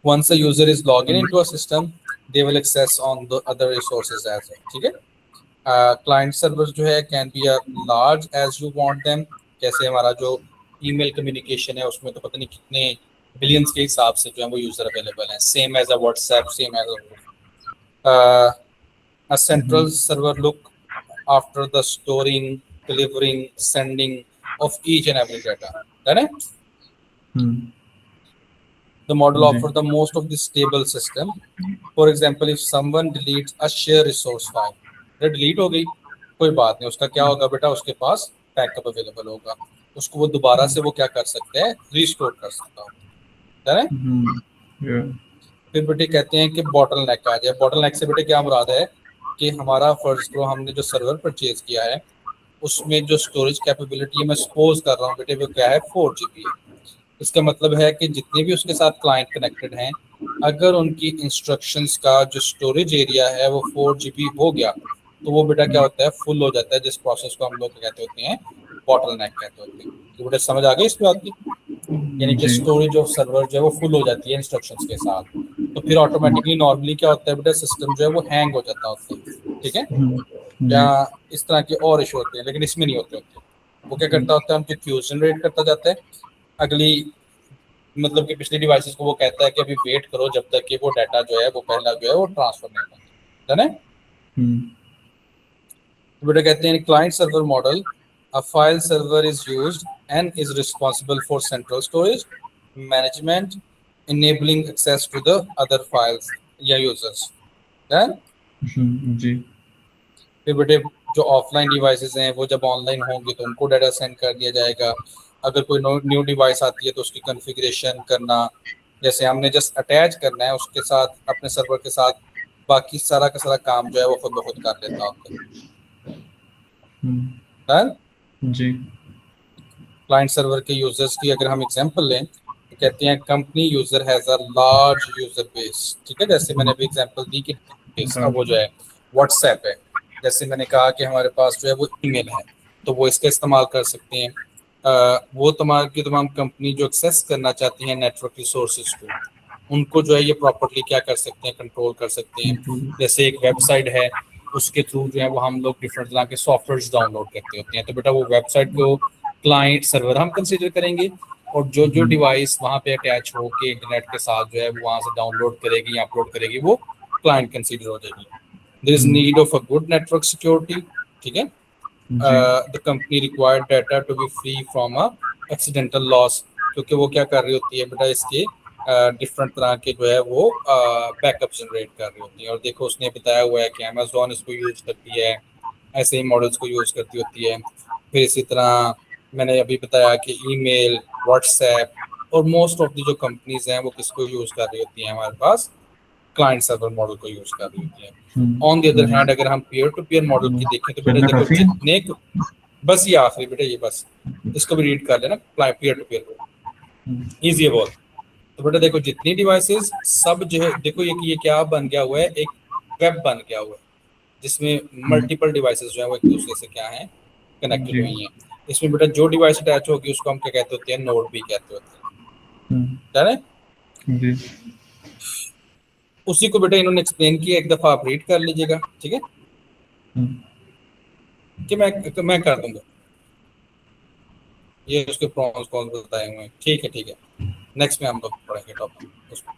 Once a user is logging into a system, they will access on the other resources as well. ठीक है। क्लाइंट सर्वर जो है can be a large as you want them. कैसे हमारा जो ईमेल कम्युनिकेशन है उसमें तो पता नहीं कितने बिलियंस के हिसाब से जो है वो यूजर अवेलेबल हैं, same as a WhatsApp, same as a central server look after the storing, delivering, sending of each and every data, है ना। The model offer the most of the stable system. For example, if someone deletes a share resource file, ये delete हो गई, कोई बात नहीं, उसका क्या होगा बेटा, उसके पास बैकअप अवेलेबल होगा, उसको वो दोबारा से वो क्या कर सकते हैं, रिस्टोर कर सकता है ना। फिर बेटे कहते हैं कि बॉटल नेक आ जाए। बॉटल नेक से बेटे क्या मुराद है कि हमारा फर्ज को हमने जो सर्वर परचेज किया है उसमें जो स्टोरेज कैपेबिलिटी है, मैं सपोज कर रहा हूँ बेटे वो क्या है, 4 GB है। इसका मतलब है कि जितने भी उसके साथ क्लाइंट कनेक्टेड हैं, अगर उनकी इंस्ट्रक्शंस का जो स्टोरेज एरिया है वो 4 GB हो गया तो वो बेटा क्या होता है, फुल हो जाता है, जिस प्रोसेस को हम लोग कहते होते हैं बॉटल नेक कहते होते हैं। तो बेटा समझ आ गई इस बात की, यानी कि स्टोरेज ऑफ सर्वर जो है वो फुल हो जाती है इंस्ट्रक्शंस के साथ, तो फिर ऑटोमेटिकली नॉर्मली क्या होता है बेटा, सिस्टम जो है वो हैंग हो जाता होता है। ठीक है, या इस तरह के और इशू होते हैं, लेकिन इसमें नहीं होते होते। वो क्या करता होता है, उनके क्यूज जनरेट करता जाता है, अगली मतलब कि पिछली डिवाइसेस को वो कहता है कि अभी वेट करो जब तक कि वो डाटा जो है वो पहला जो है वो ट्रांसफर नहीं होता है ना। तो बेटा कहते हैं client server model, a file server is used and is responsible for central storage management, enabling access to the other files या यूजर्स। जी। फिर बेटे जो ऑफलाइन डिवाइसेस हैं वो जब ऑनलाइन होंगे तो उनको डाटा सेंड कर दिया जाएगा। अगर कोई न्यू डिवाइस आती है तो उसकी कॉन्फ़िगरेशन करना, जैसे हमने जस्ट अटैच करना है उसके साथ अपने सर्वर के साथ, बाकी सारा का सारा काम जो है वो खुद ब खुद कर लेता होता है। जी। क्लाइंट सर्वर के यूजर्स की अगर हम एग्जांपल लें तो कहते हैं company user has a large user base. ठीक है, जैसे मैंने अभी एग्जांपल दी कि वो जो है व्हाट्सएप है, जैसे मैंने कहा कि हमारे पास जो है वो ईमेल है तो वो इसका इस्तेमाल कर सकते हैं। वो तमाम की तमाम कंपनी जो एक्सेस करना चाहती हैं नेटवर्क रिसोर्सेज को, उनको जो है ये प्रॉपर्ली क्या कर सकते हैं, कंट्रोल कर सकते हैं। जैसे एक वेबसाइट है, उसके थ्रू जो है वो हम लोग डिफरेंट तरह के सॉफ्टवेयर डाउनलोड करते होते हैं, तो बेटा वो वेबसाइट को क्लाइंट सर्वर हम कंसीडर करेंगे, और जो जो डिवाइस वहाँ पे अटैच हो के इंटरनेट के साथ जो है वो वहाँ से डाउनलोड करेगी या अपलोड करेगी वो क्लाइंट कंसीडर हो जाएगी। There is need of a good network security. ठीक है, the company required data to be free from a accidental loss, क्योंकि वो क्या कर रही होती है बेटा, इसके डिफरेंट तरह के जो है वो बैकअप जनरेट कर रही होती है। और देखो उसने बताया हुआ है कि अमेजोन इसको यूज करती है, ऐसे ही मॉडल्स को यूज करती होती है। फिर इसी तरह मैंने अभी बताया कि ईमेल, व्हाट्सएप और मोस्ट ऑफ दी जो कंपनीज हैं वो किसको यूज कर रही होती हैं हमारे पास, क्लाइंट सर्वर मॉडल को यूज कर रही होती है। हम्म, ऑन द अदर हैंड अगर हम पीयर टू पीयर मॉडल की देखें तो बेटा चलना देखो काफी है? जितने बस ये आखिरी बेटा ये बस इसको भी रीड कर लेना पीयर टू पीयर को इजी है बहुत। तो बेटा देखो जितनी डिवाइसेस सब जो है देखो ये क्या बन गया हुआ है, एक वेब बन गया हुआ है जिसमें मल्टीपल डिवाइसेस जो है वो एक दूसरे से क्या है कनेक्टेड जी। हुई हैं। इसमें बेटा जो डिवाइस अटैच होगी उसको हम क्या कहते होते हैं, नोड भी कहते होते हैं, है ना। जी। उसी को बेटा इन्होंने एक्सप्लेन किया, एक दफा आप रीड कर लीजिएगा, ठीक है कि मैं कर दूंगा, ये उसके प्रॉन्स कौन बताए हुए हैं, ठीक है ठीक है। नेक्स्ट में हम लोग पढ़ेंगे टॉपिक उसको।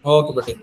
ओके बेटे।